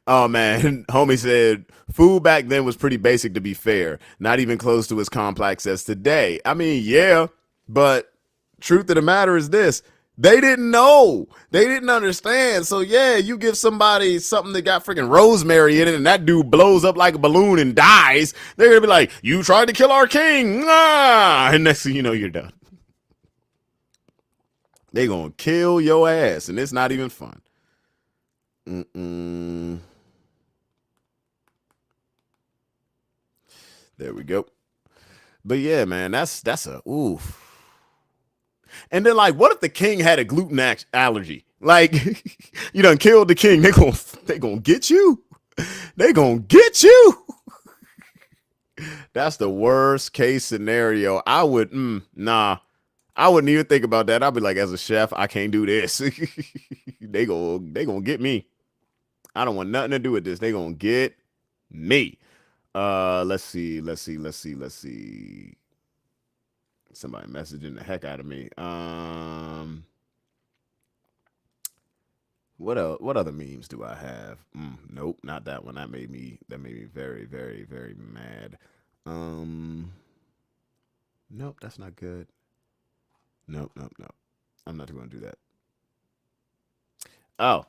Oh man, homie said food back then was pretty basic to be fair. Not even close to as complex as today. I mean, yeah, but truth of the matter is this. They didn't know. They didn't understand. So yeah, you give somebody something that got freaking rosemary in it and that dude blows up like a balloon and dies. They're gonna be like, you tried to kill our king. Ah! And next thing you know, you're done. They gonna kill your ass and it's not even fun. Mm-mm. There we go. But yeah, man, that's a oof. And then like, what if the king had a gluten allergy? Like, you done killed the king. They gonna get you. They gonna get you. That's the worst case scenario. I would nah. I wouldn't even think about that. I'd be like, as a chef, I can't do this. They gonna get me. I don't want nothing to do with this. They gonna get me. Let's see. Somebody messaging the heck out of me. What else? What other memes do I have? Nope, not that one. That made me very, very, very mad. Um, nope, that's not good. Nope. I'm not gonna do that. Oh,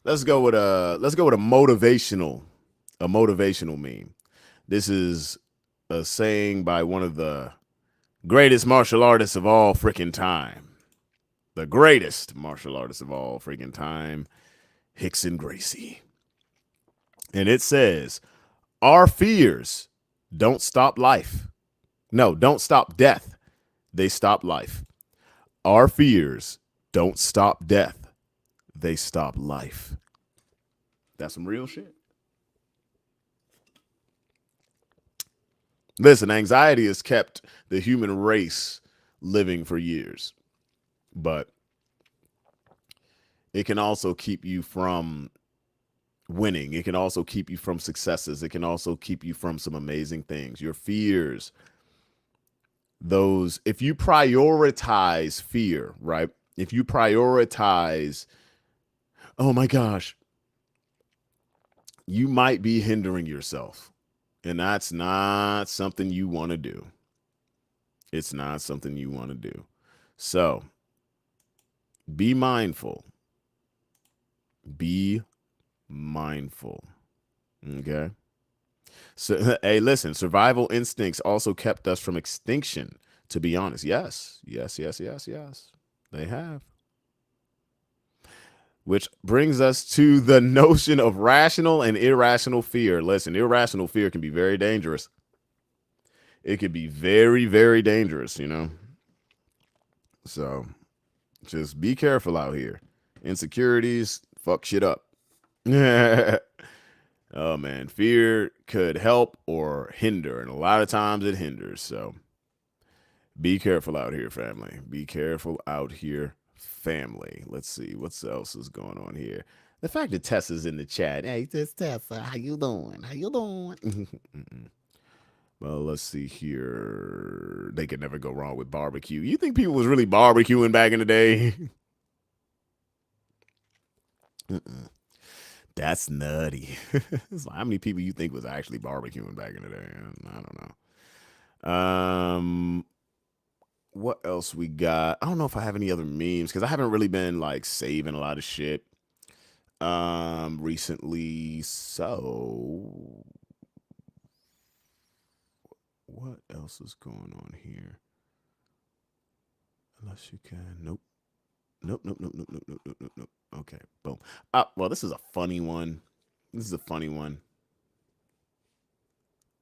let's go with a motivational meme. This is a saying by one of the greatest martial artists of all freaking time. The greatest martial artist of all freaking time, Hickson Gracie. And it says, our fears don't stop life. No, don't stop death. They stop life. Our fears don't stop death. They stop life. That's some real shit. Listen, anxiety has kept the human race living for years, but it can also keep you from winning. It can also keep you from successes. It can also keep you from some amazing things. Your fears, those, if you prioritize fear, right? If you prioritize, oh my gosh, you might be hindering yourself. And that's not something you want to do. It's not something you want to do. So be mindful. Be mindful. Okay. So, hey, listen, survival instincts also kept us from extinction, to be honest. Yes, yes, yes, yes, yes. They have. Which brings us to the notion of rational and irrational fear. Listen, irrational fear can be very dangerous. It could be very, very dangerous, you know? So just be careful out here. Insecurities fuck shit up. Oh man, fear could help or hinder, and a lot of times it hinders. So be careful out here, family. Be careful out here, family. Let's see what else is going on here. The fact that Tessa's in the chat. Hey, this Tessa, how you doing? How you doing? Well, let's see here. They could never go wrong with barbecue. You think people was really barbecuing back in the day? That's nutty. So how many people you think was actually barbecuing back in the day? I don't know. What else we got? I don't know if I have any other memes because I haven't really been like saving a lot of shit recently. So what else is going on here? Unless you can. Nope. Nope, nope, nope, nope, nope, nope, nope, nope, nope. Okay, boom. Well, this is a funny one. This is a funny one.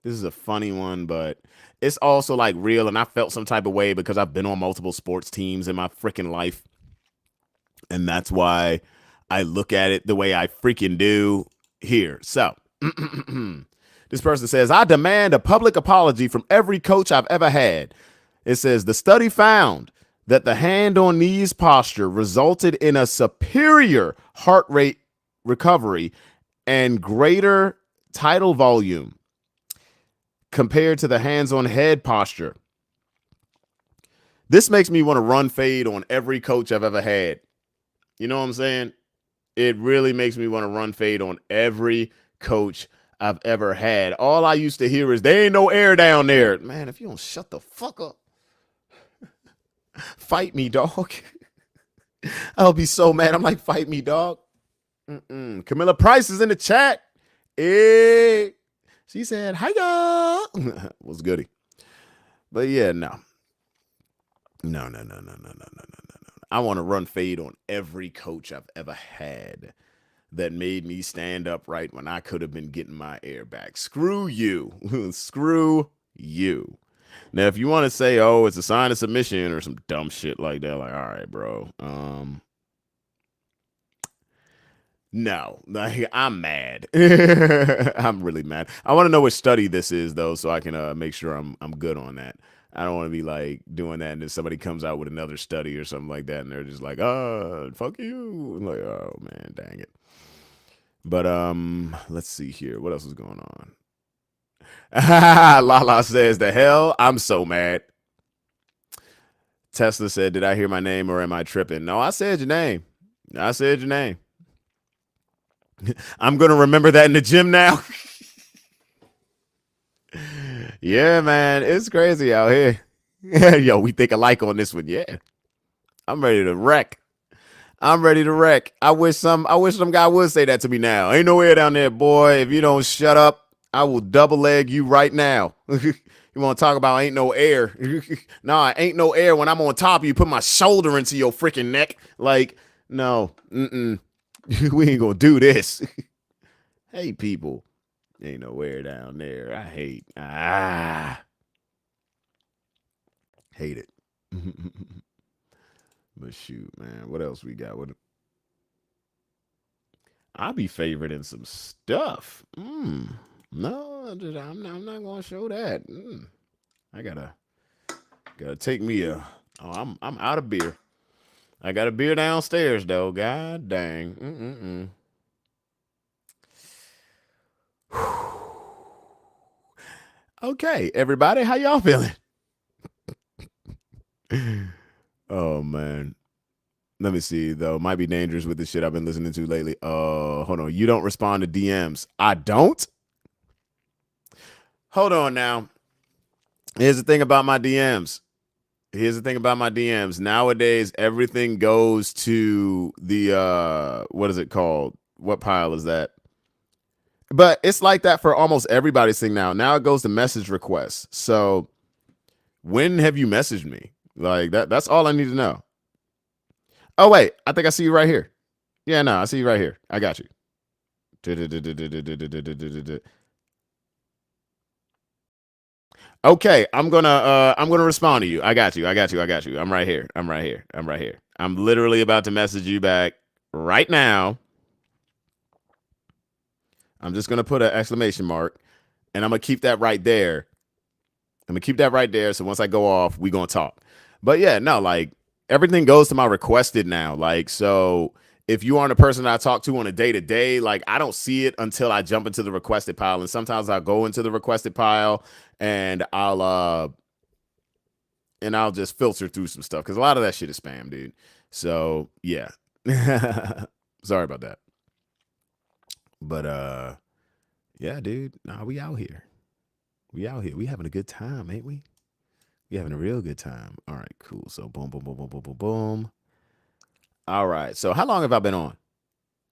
This is a funny one, but it's also like real, and I felt some type of way because I've been on multiple sports teams in my freaking life, and that's why I look at it the way I freaking do here. So, this person says, I demand a public apology from every coach I've ever had. It says, the study found that the hand on knees posture resulted in a superior heart rate recovery and greater tidal volume compared to the hands on head posture. This makes me want to run fade on every coach I've ever had. You know what I'm saying? It really makes me want to run fade on every coach I've ever had. All I used to hear is, there ain't no air down there. Man, if you don't shut the fuck up, fight me, dog. I'll be so mad. I'm like, fight me, dog. Camilla Price is in the chat. Hey. She said, hi, y'all. Was goody. But yeah, no. No. I want to run fade on every coach I've ever had that made me stand up right when I could have been getting my air back. Screw you. Screw you. Now, if you want to say, oh, it's a sign of submission or some dumb shit like that, like, all right, bro. No, like, I'm mad. I'm really mad. I want to know which study this is, though, so I can make sure I'm good on that. I don't want to be like doing that and then somebody comes out with another study or something like that and they're just like, oh, fuck you. I'm like, oh man, dang it. But let's see here. What else is going on? Lala says, the hell? I'm so mad. Tesla said, did I hear my name or am I tripping? No, I said your name. I said your name. I'm going to remember that in the gym now. Yeah, man. It's crazy out here. Yo, we think alike on this one. Yeah. I'm ready to wreck. I'm ready to wreck. I wish some guy would say that to me now. Ain't no air down there, boy. If you don't shut up, I will double leg you right now. You want to talk about ain't no air? Nah, ain't no air when I'm on top of you. Put my shoulder into your freaking neck. Like, no. We ain't gonna do this. Hey, people. Ain't nowhere down there. I hate. Hate it. But shoot, man. What else we got? What I'll be favoriting some stuff. No, I'm not gonna show that. I gotta take me a. Oh, I'm out of beer. I got a beer downstairs though. God dang. Okay, everybody, how y'all feeling? Oh man. Let me see though. Might be dangerous with the shit I've been listening to lately. Hold on. You don't respond to DMs. I don't? Hold on now. Here's the thing about my DMs. Nowadays, everything goes to the what is it called? What pile is that? But it's like that for almost everybody's thing now. Now it goes to message requests. So when have you messaged me? Like that's all I need to know. Oh wait, I think I see you right here. Yeah, no, I see you right here. I got you. Okay, I'm gonna respond to you. I got you. I'm right here. I'm literally about to message you back right now. I'm just gonna put an exclamation mark and I'm gonna keep that right there. So once I go off, we gonna talk. But yeah, no, like everything goes to my requested now. Like, so if you aren't a person that I talk to on a day to day, like I don't see it until I jump into the requested pile. And sometimes I'll go into the requested pile and I'll just filter through some stuff because a lot of that shit is spam, dude. So yeah. Sorry about that. But yeah, dude. Nah, we out here. We having a good time, ain't we? We having a real good time. All right, cool. So boom, boom, boom, boom, boom, boom, boom. All right. So how long have I been on?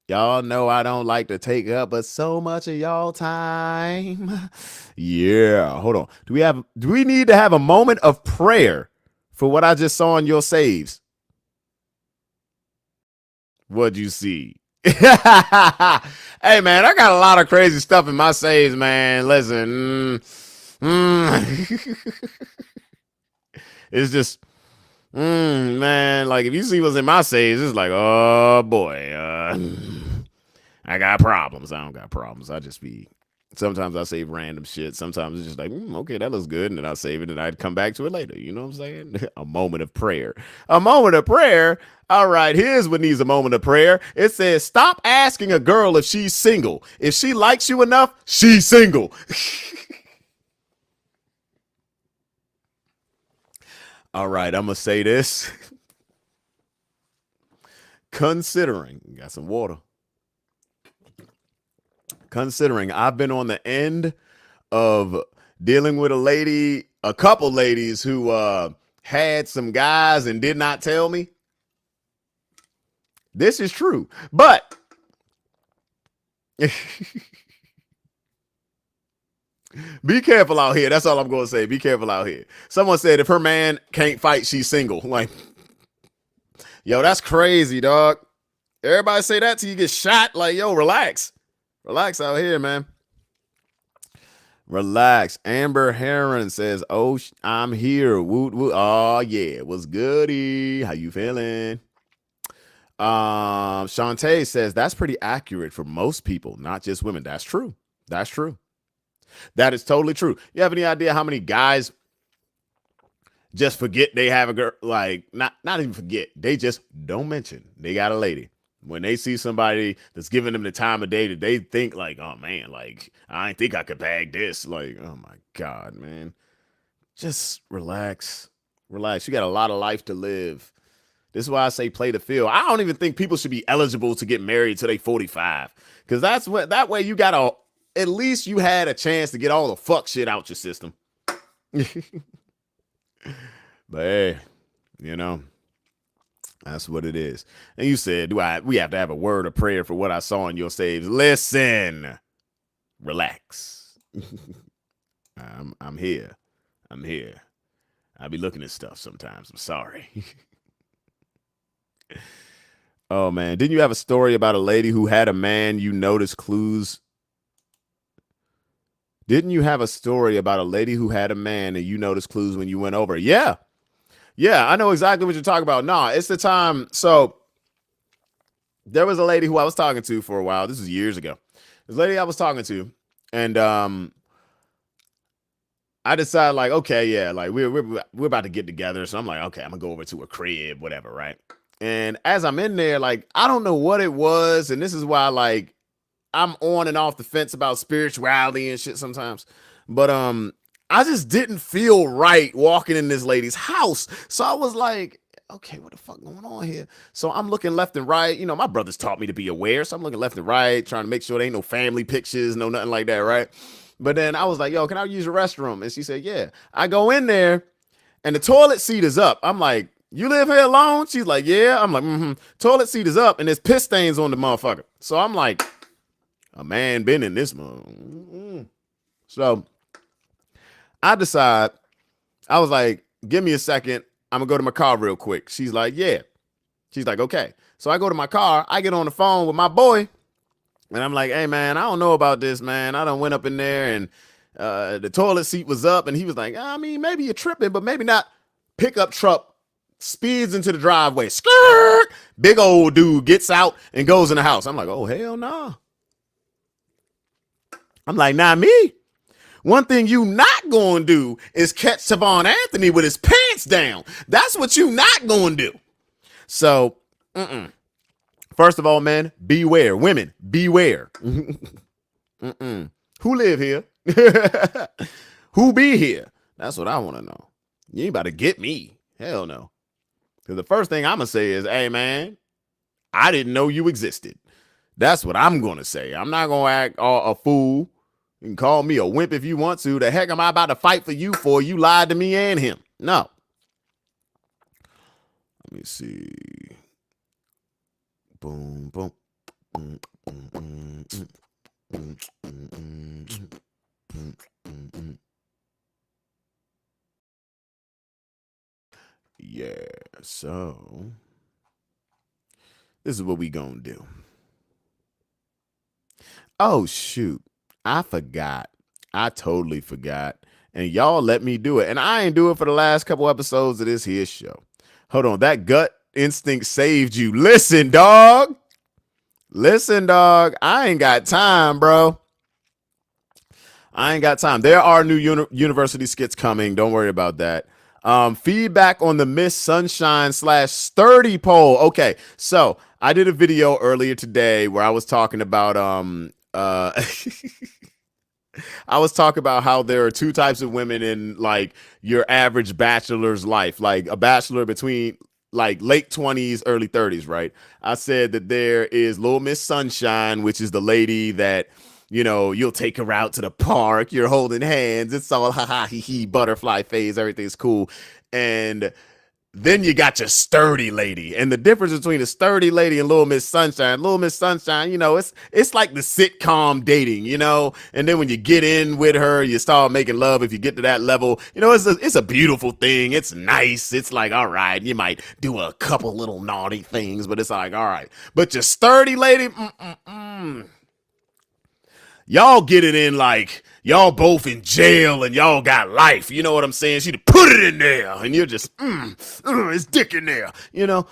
Y'all know I don't like to take up but so much of y'all time. Yeah. Hold on. Do we need to have a moment of prayer for what I just saw in your saves? What'd you see? Hey man, I got a lot of crazy stuff in my saves, man. Listen. It's just man, like if you see what's in my saves, it's like, oh boy, I got problems. I don't got problems. I just be sometimes I save random shit. Sometimes it's just like, okay, that looks good, and then I save it and I'd come back to it later. You know what I'm saying? A moment of prayer. A moment of prayer. All right, here's what needs a moment of prayer. It says, stop asking a girl if she's single. If she likes you enough, she's single. All right, I'm gonna say this. Considering, got some water. Considering I've been on the end of dealing with a couple ladies who had some guys and did not tell me. This is true. But be careful out here. That's all I'm going to say. Be careful out here. Someone said if her man can't fight, she's single. Like, yo, that's crazy, dog. Everybody say that till you get shot. Like, yo, relax. Relax out here, man. Relax. Amber Heron says, "Oh, I'm here. Woot woot. Oh yeah, what's goody? How you feeling?" Shantae says that's pretty accurate for most people, not just women. That's true. That's true. That is totally true. You have any idea how many guys just forget they have a girl? Like not even forget. They just don't mention they got a lady. When they see somebody that's giving them the time of day that they think like, oh man, like I didn't think I could bag this. Like, oh my God, man. Just relax. Relax. You got a lot of life to live. This is why I say play the field. I don't even think people should be eligible to get married till they 45. Because that's what that way you got at least you had a chance to get all the fuck shit out your system. But hey, you know, that's what it is. And you said, we have to have a word of prayer for what I saw in your saves. Listen, relax. I'm here. I'm here. I be looking at stuff sometimes. I'm sorry. Oh man, didn't you have a story about a lady who had a man you noticed clues Didn't you have a story about a lady who had a man and you noticed clues when you went over? Yeah. Yeah, I know exactly what you're talking about. Nah, it's the time. So there was a lady who I was talking to for a while. This was years ago. This lady I was talking to, and I decided like, okay, yeah, like we're about to get together. So I'm like, okay, I'm gonna go over to a crib, whatever, right? And as I'm in there, like I don't know what it was, and this is why like I'm on and off the fence about spirituality and shit sometimes. But I just didn't feel right walking in this lady's house. So I was like, okay, what the fuck going on here? So I'm looking left and right. You know, my brothers taught me to be aware. So I'm looking left and right, trying to make sure there ain't no family pictures, no nothing like that, right? But then I was like, yo, can I use your restroom? And she said, yeah. I go in there and the toilet seat is up. I'm like, you live here alone? She's like, yeah. I'm like, mm-hmm. Toilet seat is up and there's piss stains on the motherfucker. So I'm like, a man been in this mother. Mm-mm. So I decide, I was like, give me a second. I'm gonna go to my car real quick. She's like, yeah. She's like, okay. So I go to my car, I get on the phone with my boy, and I'm like, hey man, I don't know about this, man. I done went up in there and the toilet seat was up, and he was like, I mean, maybe you're tripping, but maybe not. Pickup truck speeds into the driveway. Skirt! Big old dude gets out and goes in the house. I'm like, oh hell no. Nah. I'm like, not me. One thing you not gonna do is catch Tovaun Anthony with his pants down. That's what you not gonna do. So, first of all, men, beware. Women, beware. Who live here? Who be here? That's what I want to know. You ain't about to get me. Hell no. Because the first thing I'm going to say is, hey, man, I didn't know you existed. That's what I'm going to say. I'm not going to act a fool. You can call me a wimp if you want to. The heck am I about to fight for you for? You lied to me and him. No. Let me see. Boom, boom. Yeah, so this is what we gonna do. Oh shoot, I forgot. I totally forgot. And y'all let me do it. And I ain't do it for the last couple episodes of this here show. Hold on, that gut instinct saved you. Listen, dog. Listen, dog. I ain't got time, bro. I ain't got time. There are new university skits coming. Don't worry about that. Feedback on the Miss Sunshine / Sturdy poll. Okay, so I did a video earlier today where I was talking about I was talking about how there are two types of women in like your average bachelor's life, like a bachelor between like late 20s, early 30s, right? I said that there is Little Miss Sunshine, which is the lady that, you know, you'll take her out to the park, you're holding hands, it's all ha ha he he, butterfly phase, everything's cool. And then you got your sturdy lady. And the difference between a sturdy lady and Little Miss Sunshine, you know, it's like the sitcom dating, you know? And then when you get in with her, you start making love. If you get to that level, you know, it's a beautiful thing. It's nice. It's like, all right, you might do a couple little naughty things, but it's like, all right. But your sturdy lady, y'all get it in like y'all both in jail and y'all got life. You know what I'm saying? She'd put it in there and you're just, it's dick in there. You know,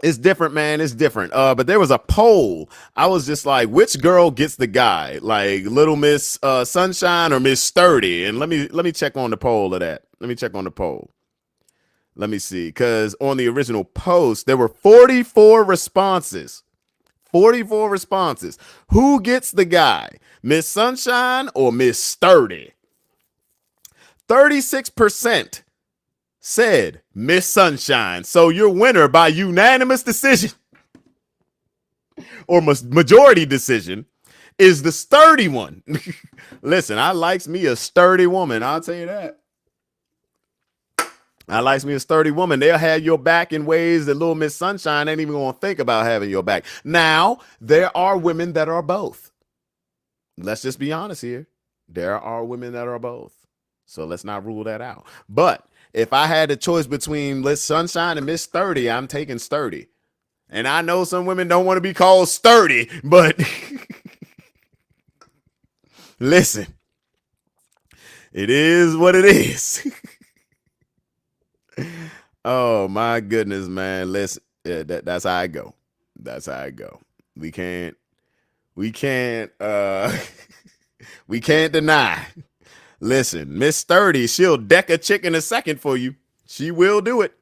it's different, man. It's different. But there was a poll. I was just like, which girl gets the guy? Like Little Miss Sunshine or Miss Sturdy? And let me check on the poll of that. Let me check on the poll. Let me see. Because on the original post, there were 44 responses. 44 responses. Who gets the guy? Miss Sunshine or Miss Sturdy? 36% said Miss Sunshine. So your winner by unanimous decision or majority decision is the sturdy one. Listen, I likes me a sturdy woman. I'll tell you that. I likes me a sturdy woman. They'll have your back in ways that Little Miss Sunshine ain't even going to think about having your back. Now, there are women that are both. Let's just be honest here. There are women that are both. So let's not rule that out. But if I had a choice between Miss Sunshine and Miss Sturdy, I'm taking Sturdy. And I know some women don't want to be called sturdy, but Listen, it is what it is. Oh my goodness, man. Listen, yeah, that's how I go. That's how I go. We can't, we can't, we can't deny. Listen, Miss 30, she'll deck a chick in a second for you. She will do it.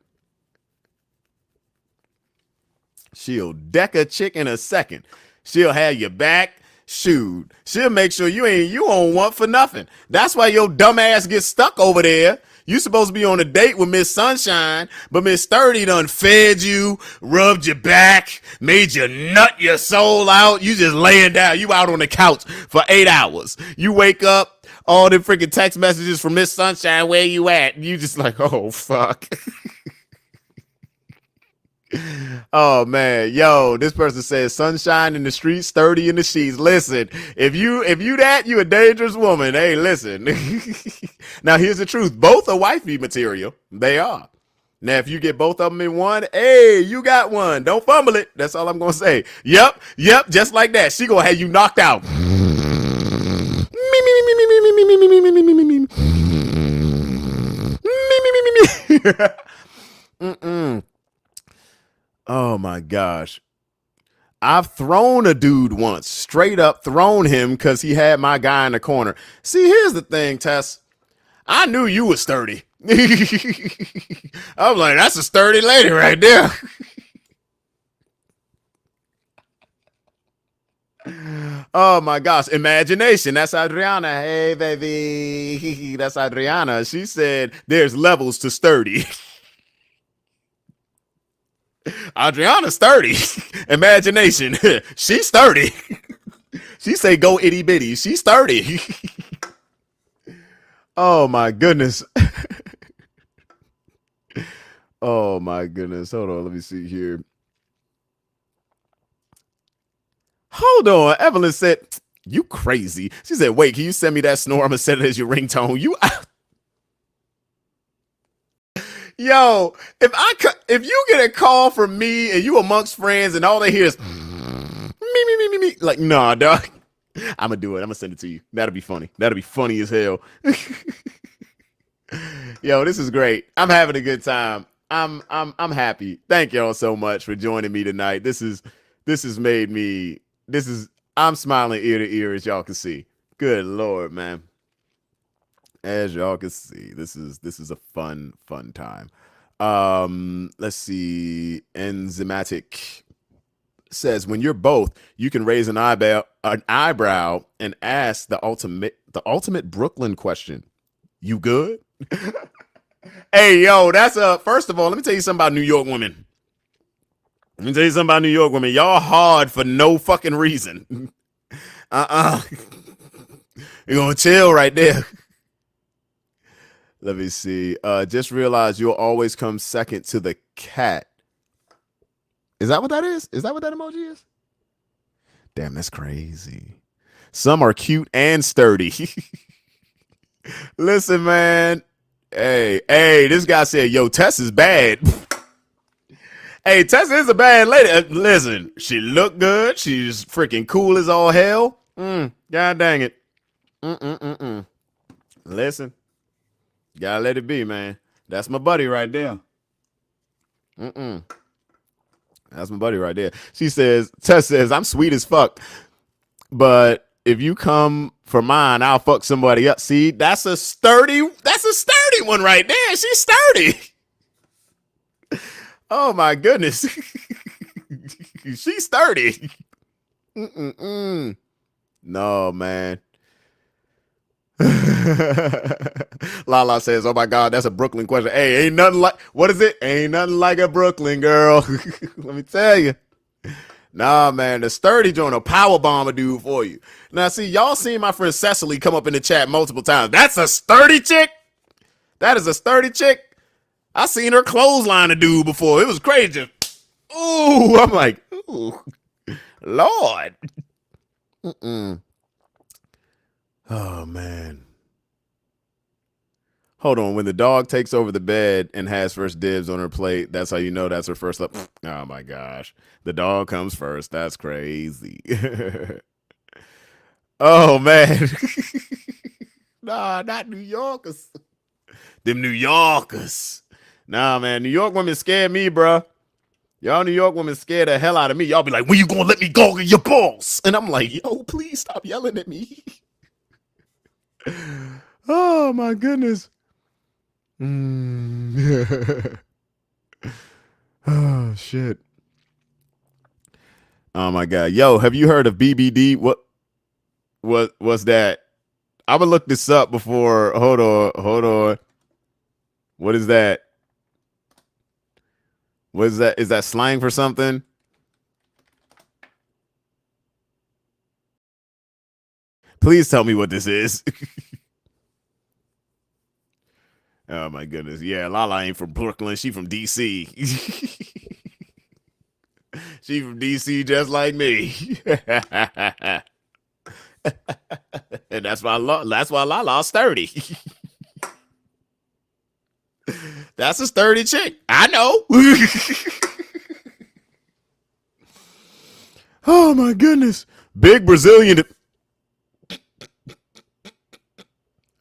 She'll deck a chick in a second. She'll have your back. Shoot. She'll make sure you don't want for nothing. That's why your dumb ass gets stuck over there. You supposed to be on a date with Miss Sunshine, but Miss 30 done fed you, rubbed your back, made you nut your soul out. You just laying down. You out on the couch for 8 hours. You wake up, all them freaking text messages from Miss Sunshine, where you at? And you just like, oh, fuck. Oh man, yo, this person says sunshine in the streets, 30 in the sheets. Listen, if you that, you a dangerous woman. Hey, listen. Now here's the truth. Both are wifey material. They are. Now, if you get both of them in one, hey, you got one. Don't fumble it. That's all I'm gonna say. Yep, just like that. She gonna have you knocked out. Mm-mm. Oh my gosh. I've thrown a dude once, straight up thrown him because he had my guy in the corner. See, here's the thing, Tess. I knew you was sturdy. I was like, that's a sturdy lady right there. Oh my gosh, imagination. That's Adriana. Hey, baby. That's Adriana. She said there's levels to sturdy. Adriana's sturdy. Imagination. She's sturdy. She say go itty bitty. She's sturdy. Oh my goodness. Oh my goodness. Hold on. Let me see here. Hold on. Evelyn said, you crazy. She said, wait, can you send me that snore? I'm going to set it as your ringtone. You Yo, if you get a call from me and you amongst friends and all they hear is me, like, nah, dog. I'm gonna do it. I'm gonna send it to you. That'll be funny. That'll be funny as hell. Yo, this is great. I'm having a good time. I'm happy. Thank y'all so much for joining me tonight. This has made me I'm smiling ear to ear as y'all can see. Good Lord, man. As y'all can see, this is a fun time. Let's see. Enzymatic says when you're both, you can raise an eyebrow and ask the ultimate Brooklyn question. You good? Hey, yo, that's first of all, let me tell you something about New York women. Y'all hard for no fucking reason. You're gonna chill right there. Let me see. Just realize you'll always come second to the cat. Is that what that is? Is that what that emoji is? Damn, that's crazy. Some are cute and sturdy. Listen, man. Hey, this guy said, yo, Tess is bad. Hey, Tess is a bad lady. Listen, she look good. She's freaking cool as all hell. God dang it. Listen. Gotta let it be, man. That's my buddy right there. That's my buddy right there. Tess says, I'm sweet as fuck. But if you come for mine, I'll fuck somebody up. See, that's a sturdy one right there. She's sturdy. Oh my goodness. She's sturdy. No, man. Lala says, oh my God, that's a Brooklyn question. Hey, ain't nothing like, what is it? Ain't nothing like a Brooklyn girl. Let me tell you. Nah, man, the sturdy joint will power bomb a dude for you. Now, see, y'all seen my friend Cecily come up in the chat multiple times. That's a sturdy chick. That is a sturdy chick. I seen her clothesline a dude before. It was crazy. Ooh, I'm like, ooh, Lord. Oh, man. Hold on. When the dog takes over the bed and has first dibs on her plate, that's how you know that's her first love. Oh, my gosh. The dog comes first. That's crazy. Oh man. Nah, not New Yorkers. Them New Yorkers. Nah, man. New York women scare me, bruh. Y'all New York women scare the hell out of me. Y'all be like, when you gonna let me go get your balls? And I'm like, yo, please stop yelling at me. Oh my goodness. Oh shit. Oh my god. Yo, have you heard of BBD? What's that? I'm gonna look this up before. Hold on. What is that? What is that? Is that slang for something? Please tell me what this is. Oh my goodness. Yeah, Lala ain't from Brooklyn. She from DC. She from DC just like me. And that's why Lala's sturdy. That's a sturdy chick. I know. Oh my goodness. Big Brazilian.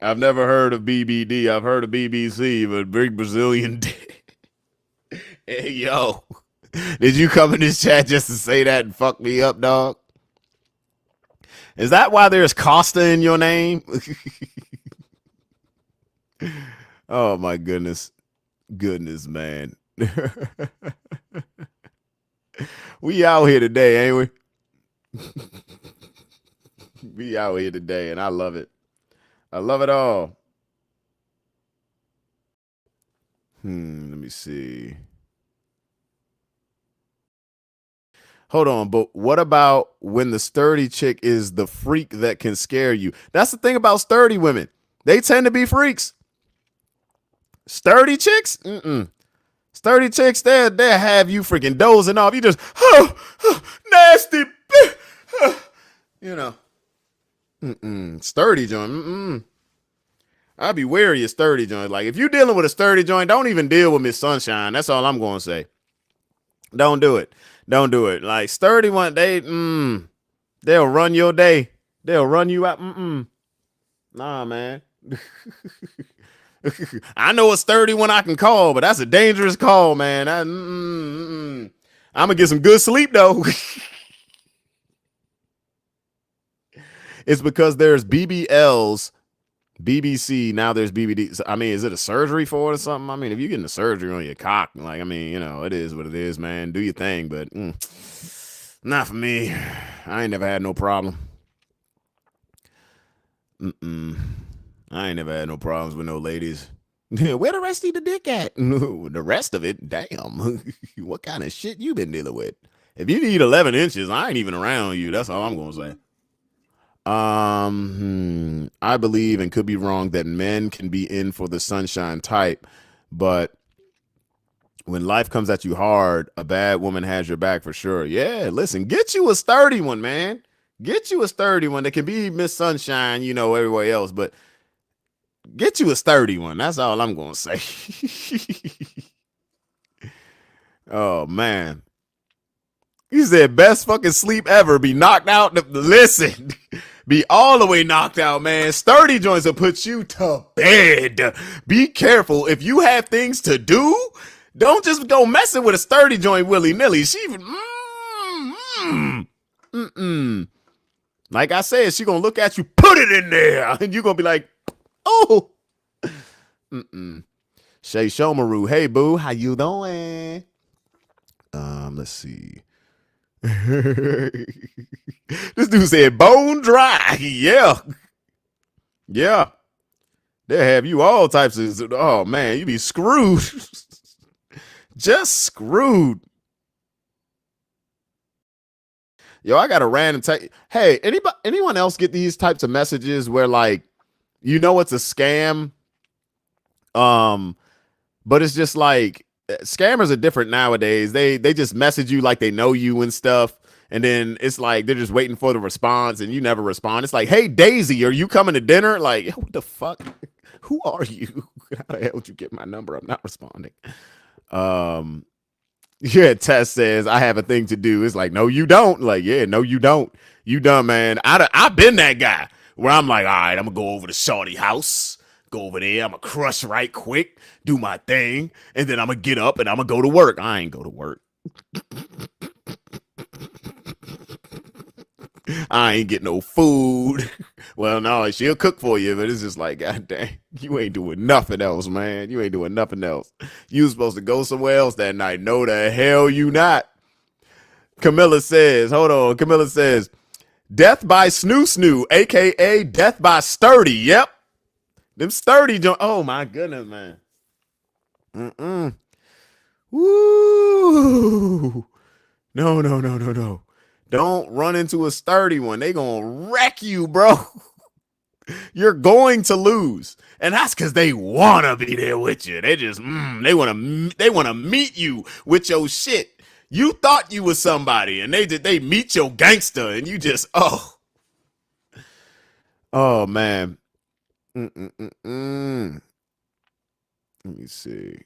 I've never heard of BBD. I've heard of BBC, but Big Brazilian. Hey, yo. Did you come in this chat just to say that and fuck me up, dog? Is that why there's Costa in your name? Oh my goodness. Goodness, man. We out here today, ain't we? We out here today, and I love it. I love it all. Let me see. Hold on, but what about when the sturdy chick is the freak that can scare you? That's the thing about sturdy women. They tend to be freaks. Sturdy chicks? Sturdy chicks, they'll have you freaking dozing off. You just, nasty. You know. Sturdy joint. I'd be wary of sturdy joint. Like, if you're dealing with a sturdy joint, don't even deal with Miss Sunshine. That's all I'm going to say. Don't do it. Don't do it. Like, sturdy one, they'll run your day. They'll run you out. Nah, man. I know a sturdy one I can call, but that's a dangerous call, man. I'm gonna get some good sleep though. It's because there's BBLs, BBC. Now there's BBD. I mean, is it a surgery for it or something? I mean, if you're getting a surgery on your cock, like, I mean, it is what it is, man. Do your thing, but not for me. I ain't never had no problem. I ain't never had no problems with no ladies. Where the rest of the dick at? The rest of it? Damn. What kind of shit you been dealing with? If you need 11 inches, I ain't even around you. That's all I'm going to say. I believe, and could be wrong, that men can be in for the sunshine type, but when life comes at you hard, a bad woman has your back for sure. Yeah, listen, get you a sturdy one, man. Get you a sturdy one that can be Miss Sunshine, everywhere else, but get you a sturdy one. That's all I'm going to say. Oh, man. You said best fucking sleep ever. Be knocked out. Listen. Be all the way knocked out, man. Sturdy joints will put you to bed. Be careful. If you have things to do, don't just go messing with a sturdy joint willy-nilly. She like I said, she gonna look at you, put it in there, and you gonna be like, oh. Shay Shomaru, hey boo, how you doing? Let's see. This dude said bone dry. Yeah. They'll have you all types of, oh man, you be screwed. Just screwed. Yo, I got a random text. Hey, anyone else get these types of messages where, like, it's a scam? But it's just like, scammers are different nowadays. They just message you like they know you and stuff, and then it's like they're just waiting for the response, and you never respond. It's like, hey Daisy, are you coming to dinner? Like, what the fuck? Who are you? How the hell did you get my number? I'm not responding. Yeah, Tess says I have a thing to do. It's like, no, you don't. Like, yeah, no, you don't. You done, man. I've been that guy where I'm like, all right, I'm gonna go over to Shorty house, go over there, I'm gonna crush right quick, do my thing, and then I'm gonna get up and I'm gonna go to work. I ain't go to work. I ain't get no food. Well, no, she'll cook for you, but it's just like, God dang, you ain't doing nothing else, man. You ain't doing nothing else. You was supposed to go somewhere else that night. No, the hell you not. Camilla says, hold on. Camilla says, death by snoo snoo, aka death by sturdy. Yep. Them sturdy joint. Oh my goodness, man. Mm-mm. Woo. No, no, no, no, no. Don't run into a sturdy one. They gonna wreck you, bro. You're going to lose, and that's because they wanna be there with you. They just they wanna meet you with your shit. You thought you was somebody, and they meet your gangster, and you just oh man. Mm-mm-mm-mm. Let me see.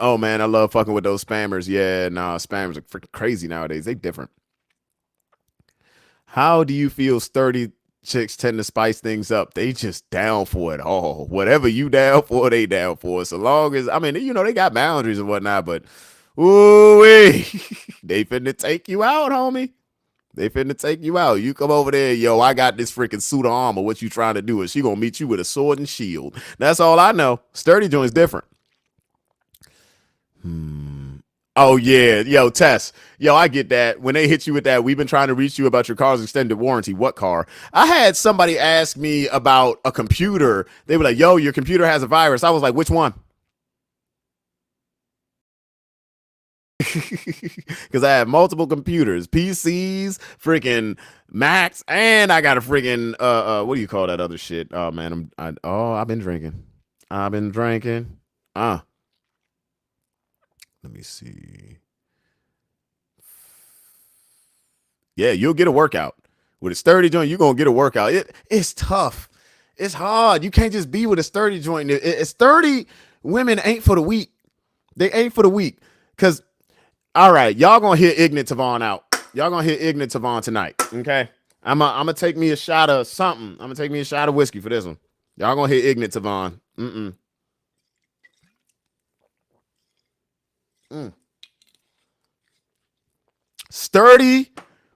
Oh man, I love fucking with those spammers. Yeah, nah, spammers are freaking crazy nowadays. They different. How do you feel sturdy chicks tend to spice things up? They just down for it all. Whatever you down for, they down for. So long as I mean, they got boundaries and whatnot, but ooh, they finna take you out, homie. They finna take you out. You come over there, yo. I got this freaking suit of armor. What you trying to do? Is she gonna meet you with a sword and shield? That's all I know. Sturdy joint's different. Oh yeah, yo, Tess. Yo, I get that. When they hit you with that, we've been trying to reach you about your car's extended warranty. What car? I had somebody ask me about a computer. They were like, yo, your computer has a virus. I was like, which one? Because I have multiple computers, PCs, freaking Macs, and I got a freaking what do you call that other shit? Oh man, I've been drinking. I've been drinking. Let me see. Yeah, you'll get a workout. With a sturdy joint, you're gonna get a workout. It's tough. It's hard. You can't just be with a sturdy joint. It's sturdy women ain't for the weak. They ain't for the weak. Cause all right, y'all gonna hear ignorant Tovaun out. Y'all gonna hear ignorant Tovaun tonight. Okay. I'm gonna take me a shot of something. I'm gonna take me a shot of whiskey for this one. Y'all gonna hear ignorant Tovaun. Mm. Sturdy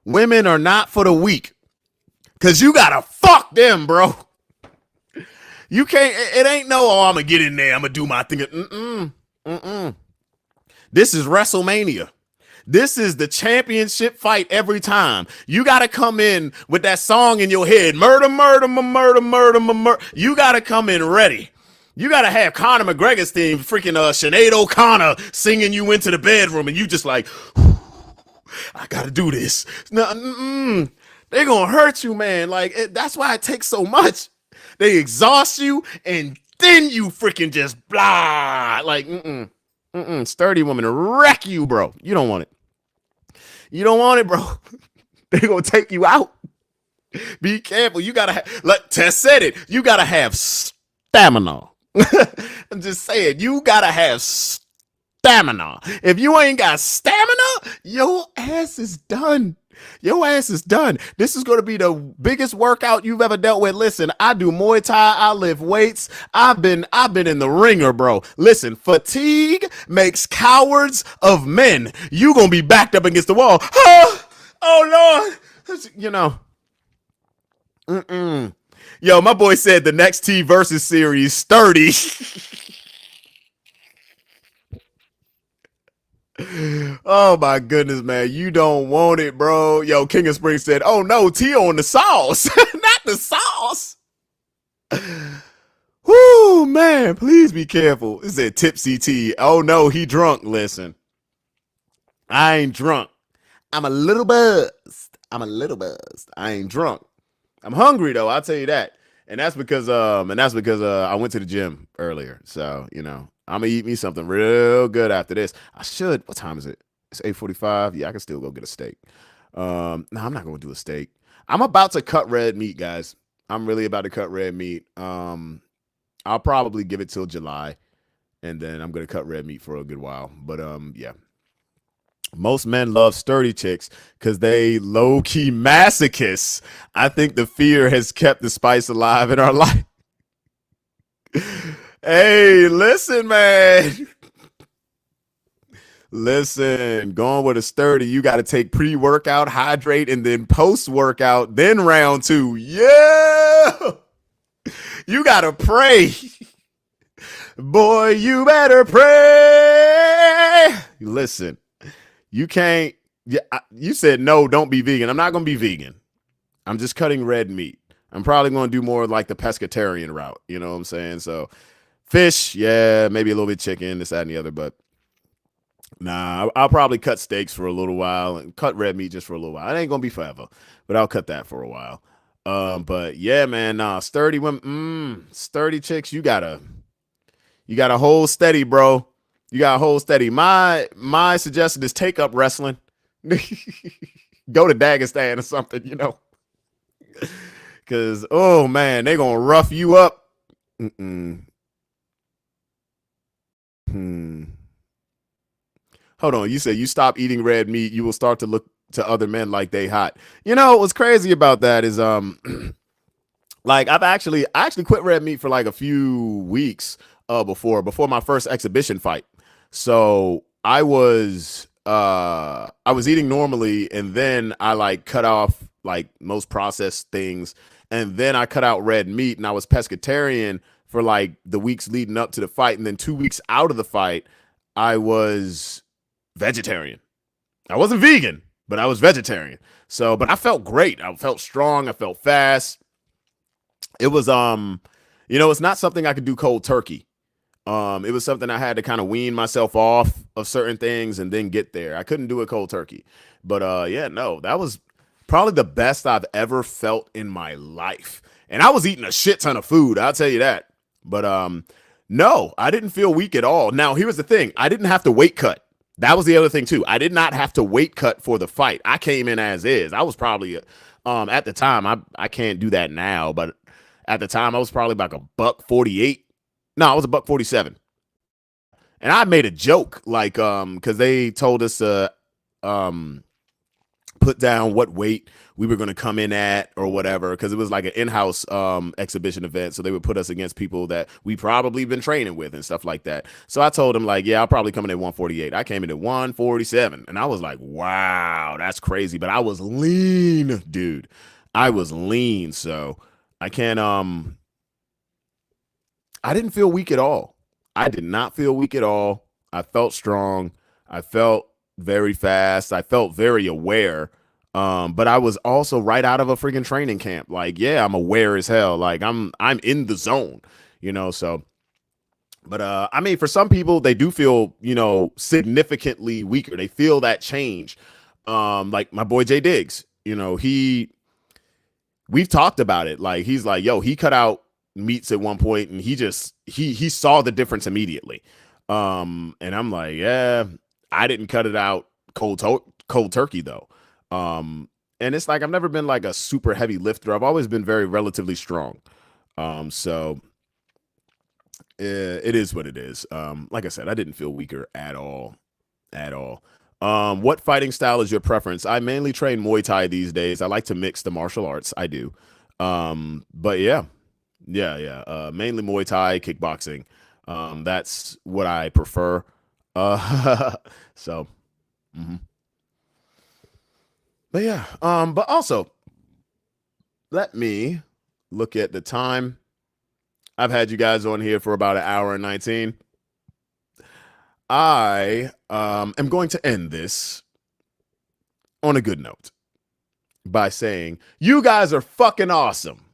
women are not for the weak. Cause you gotta fuck them, bro. You can't. It ain't no. Oh, I'm gonna get in there. I'm gonna do my thing. This is WrestleMania. This is the championship fight every time. You got to come in with that song in your head. Murder, murder, murder, murder, murder. You got to come in ready. You got to have Conor McGregor's theme, freaking Sinead O'Connor singing you into the bedroom, and you just like, I got to do this. No, they're going to hurt you, man. Like, that's why it takes so much. They exhaust you, and then you freaking just blah. Like, sturdy woman wreck you, bro. You don't want it. You don't want it, bro. They're going to take you out. Be careful. You got to have, like Tess said it, you got to have stamina. I'm just saying, you got to have stamina. If you ain't got stamina, your ass is done. Your ass is done. This is going to be the biggest workout you've ever dealt with. Listen, I do Muay Thai. I lift weights. I've been in the ringer, bro. Listen, fatigue makes cowards of men. You going to be backed up against the wall. Oh Lord. You know. Yo, my boy said the next T versus series, sturdy. Oh my goodness, man. You don't want it, bro. Yo, King of Spring said, oh no, T on the sauce. Not the sauce. Whoo, man, please be careful. It said tipsy T. Oh no, he drunk. Listen, I ain't drunk. I'm a little buzzed. I ain't drunk. I'm hungry though, I'll tell you that. And that's because I went to the gym earlier. So, I'm gonna eat me something real good after this. I should. What time is it? It's 8:45. Yeah, I can still go get a steak. No, I'm not gonna do a steak. I'm about to cut red meat, guys. I'm really about to cut red meat. I'll probably give it till July. and then I'm gonna cut red meat for a good while. But yeah. Most men love sturdy chicks because they low key masochists. I think the fear has kept the spice alive in our life. Hey, listen, man. Listen, going with a sturdy, you got to take pre workout, hydrate, and then post workout, then round two. Yeah. You got to pray. Boy, you better pray. Listen, you can't. Yeah, you said no, don't be vegan. I'm not going to be vegan. I'm just cutting red meat. I'm probably going to do more like the pescatarian route. You know what I'm saying? So, fish, yeah, maybe a little bit chicken, this, that, and the other. But nah, I'll probably cut steaks for a little while and cut red meat just for a little while. It ain't going to be forever, but I'll cut that for a while. But yeah, man, nah, sturdy women, sturdy chicks, you gotta hold steady, bro. You gotta hold steady. My suggestion is take up wrestling. Go to Dagestan or something, you know. Cause oh man, they gonna rough you up. Mm-mm. Hmm. Hold on, you said you stop eating red meat, you will start to look to other men like they hot. You know what's crazy about that is like I actually quit red meat for like a few weeks before my first exhibition fight. So I was eating normally and then I like cut off like most processed things and then I cut out red meat and I was pescatarian for like the weeks leading up to the fight and then 2 weeks out of the fight I was vegetarian. I wasn't vegan, but I was vegetarian. So, but I felt great. I felt strong. I felt fast. It was, it's not something I could do cold turkey. It was something I had to kind of wean myself off of certain things and then get there. I couldn't do it cold turkey. But yeah, no, that was probably the best I've ever felt in my life. And I was eating a shit ton of food, I'll tell you that. But no, I didn't feel weak at all. Now, here's the thing. I didn't have to weight cut. That was the other thing too. I did not have to weight cut for the fight. I came in as is. I was probably at the time, I can't do that now, but at the time I was probably like a buck 48. No, I was a buck 47. And I made a joke like cuz they told us to um put down what weight we were going to come in at or whatever because it was like an in-house exhibition event, so they would put us against people that we probably been training with and stuff like that. So I told them like, yeah, I'll probably come in at 148. I came in at 147 and I was like, wow, that's crazy. But I was lean, dude. I was lean. So I can't I didn't feel weak at all. I did not feel weak at all. I felt strong. I felt very fast. I felt very aware. But I was also right out of a freaking training camp. Like, yeah, I'm aware as hell. Like I'm in the zone, so but I mean for some people they do feel, significantly weaker. They feel that change. Like my boy Jay Diggs, we've talked about it. Like he's like, yo, he cut out meats at one point and he saw the difference immediately. And I'm like, yeah, I didn't cut it out cold turkey though. And it's like I've never been like a super heavy lifter. I've always been very relatively strong. So it is what it is. Like I said, I didn't feel weaker at all, at all. What fighting style is your preference? I mainly train Muay Thai these days. I like to mix the martial arts. I do. But yeah, yeah. Mainly Muay Thai, kickboxing. That's what I prefer. So. Mhm. But yeah, but also let me look at the time. I've had you guys on here for about an hour and 19. I am going to end this on a good note by saying you guys are fucking awesome.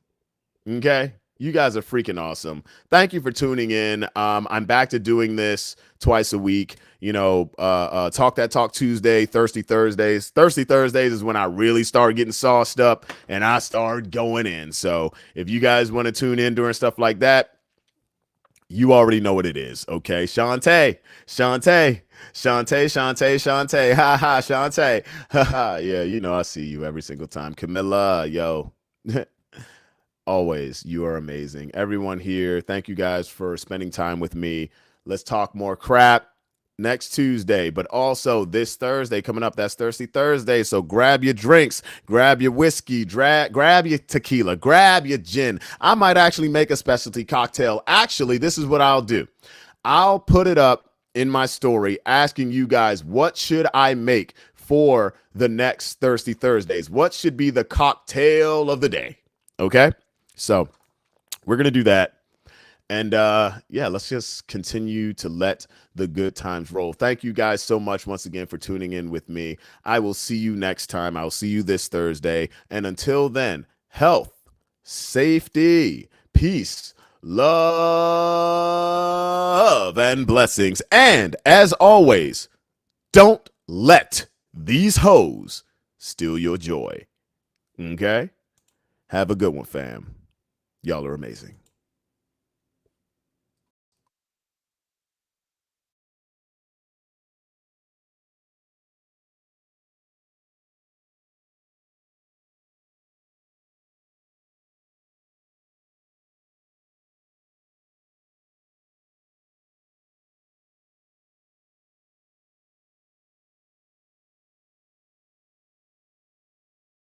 Okay? You guys are freaking awesome. Thank you for tuning in. I'm back to doing this twice a week. Talk That Talk Tuesday, Thirsty Thursdays. Thirsty Thursdays is when I really start getting sauced up and I start going in. So if you guys want to tune in during stuff like that, you already know what it is. Okay. Shantae. Ha ha, Shantae. Ha ha. Yeah, I see you every single time. Camilla, yo. Always, you are amazing. Everyone here, thank you guys for spending time with me. Let's talk more crap next Tuesday, but also this Thursday coming up. That's Thirsty Thursday. So grab your drinks, grab your whiskey, grab your tequila, grab your gin. I might actually make a specialty cocktail. Actually, this is what I'll do. I'll put it up in my story asking you guys, what should I make for the next Thirsty Thursdays? What should be the cocktail of the day? Okay. So we're going to do that. And yeah, let's just continue to let the good times roll. Thank you guys so much once again for tuning in with me. I will see you next time. I'll see you this Thursday. And until then, health, safety, peace, love, and blessings. And as always, don't let these hoes steal your joy. Okay? Have a good one, fam. Y'all are amazing.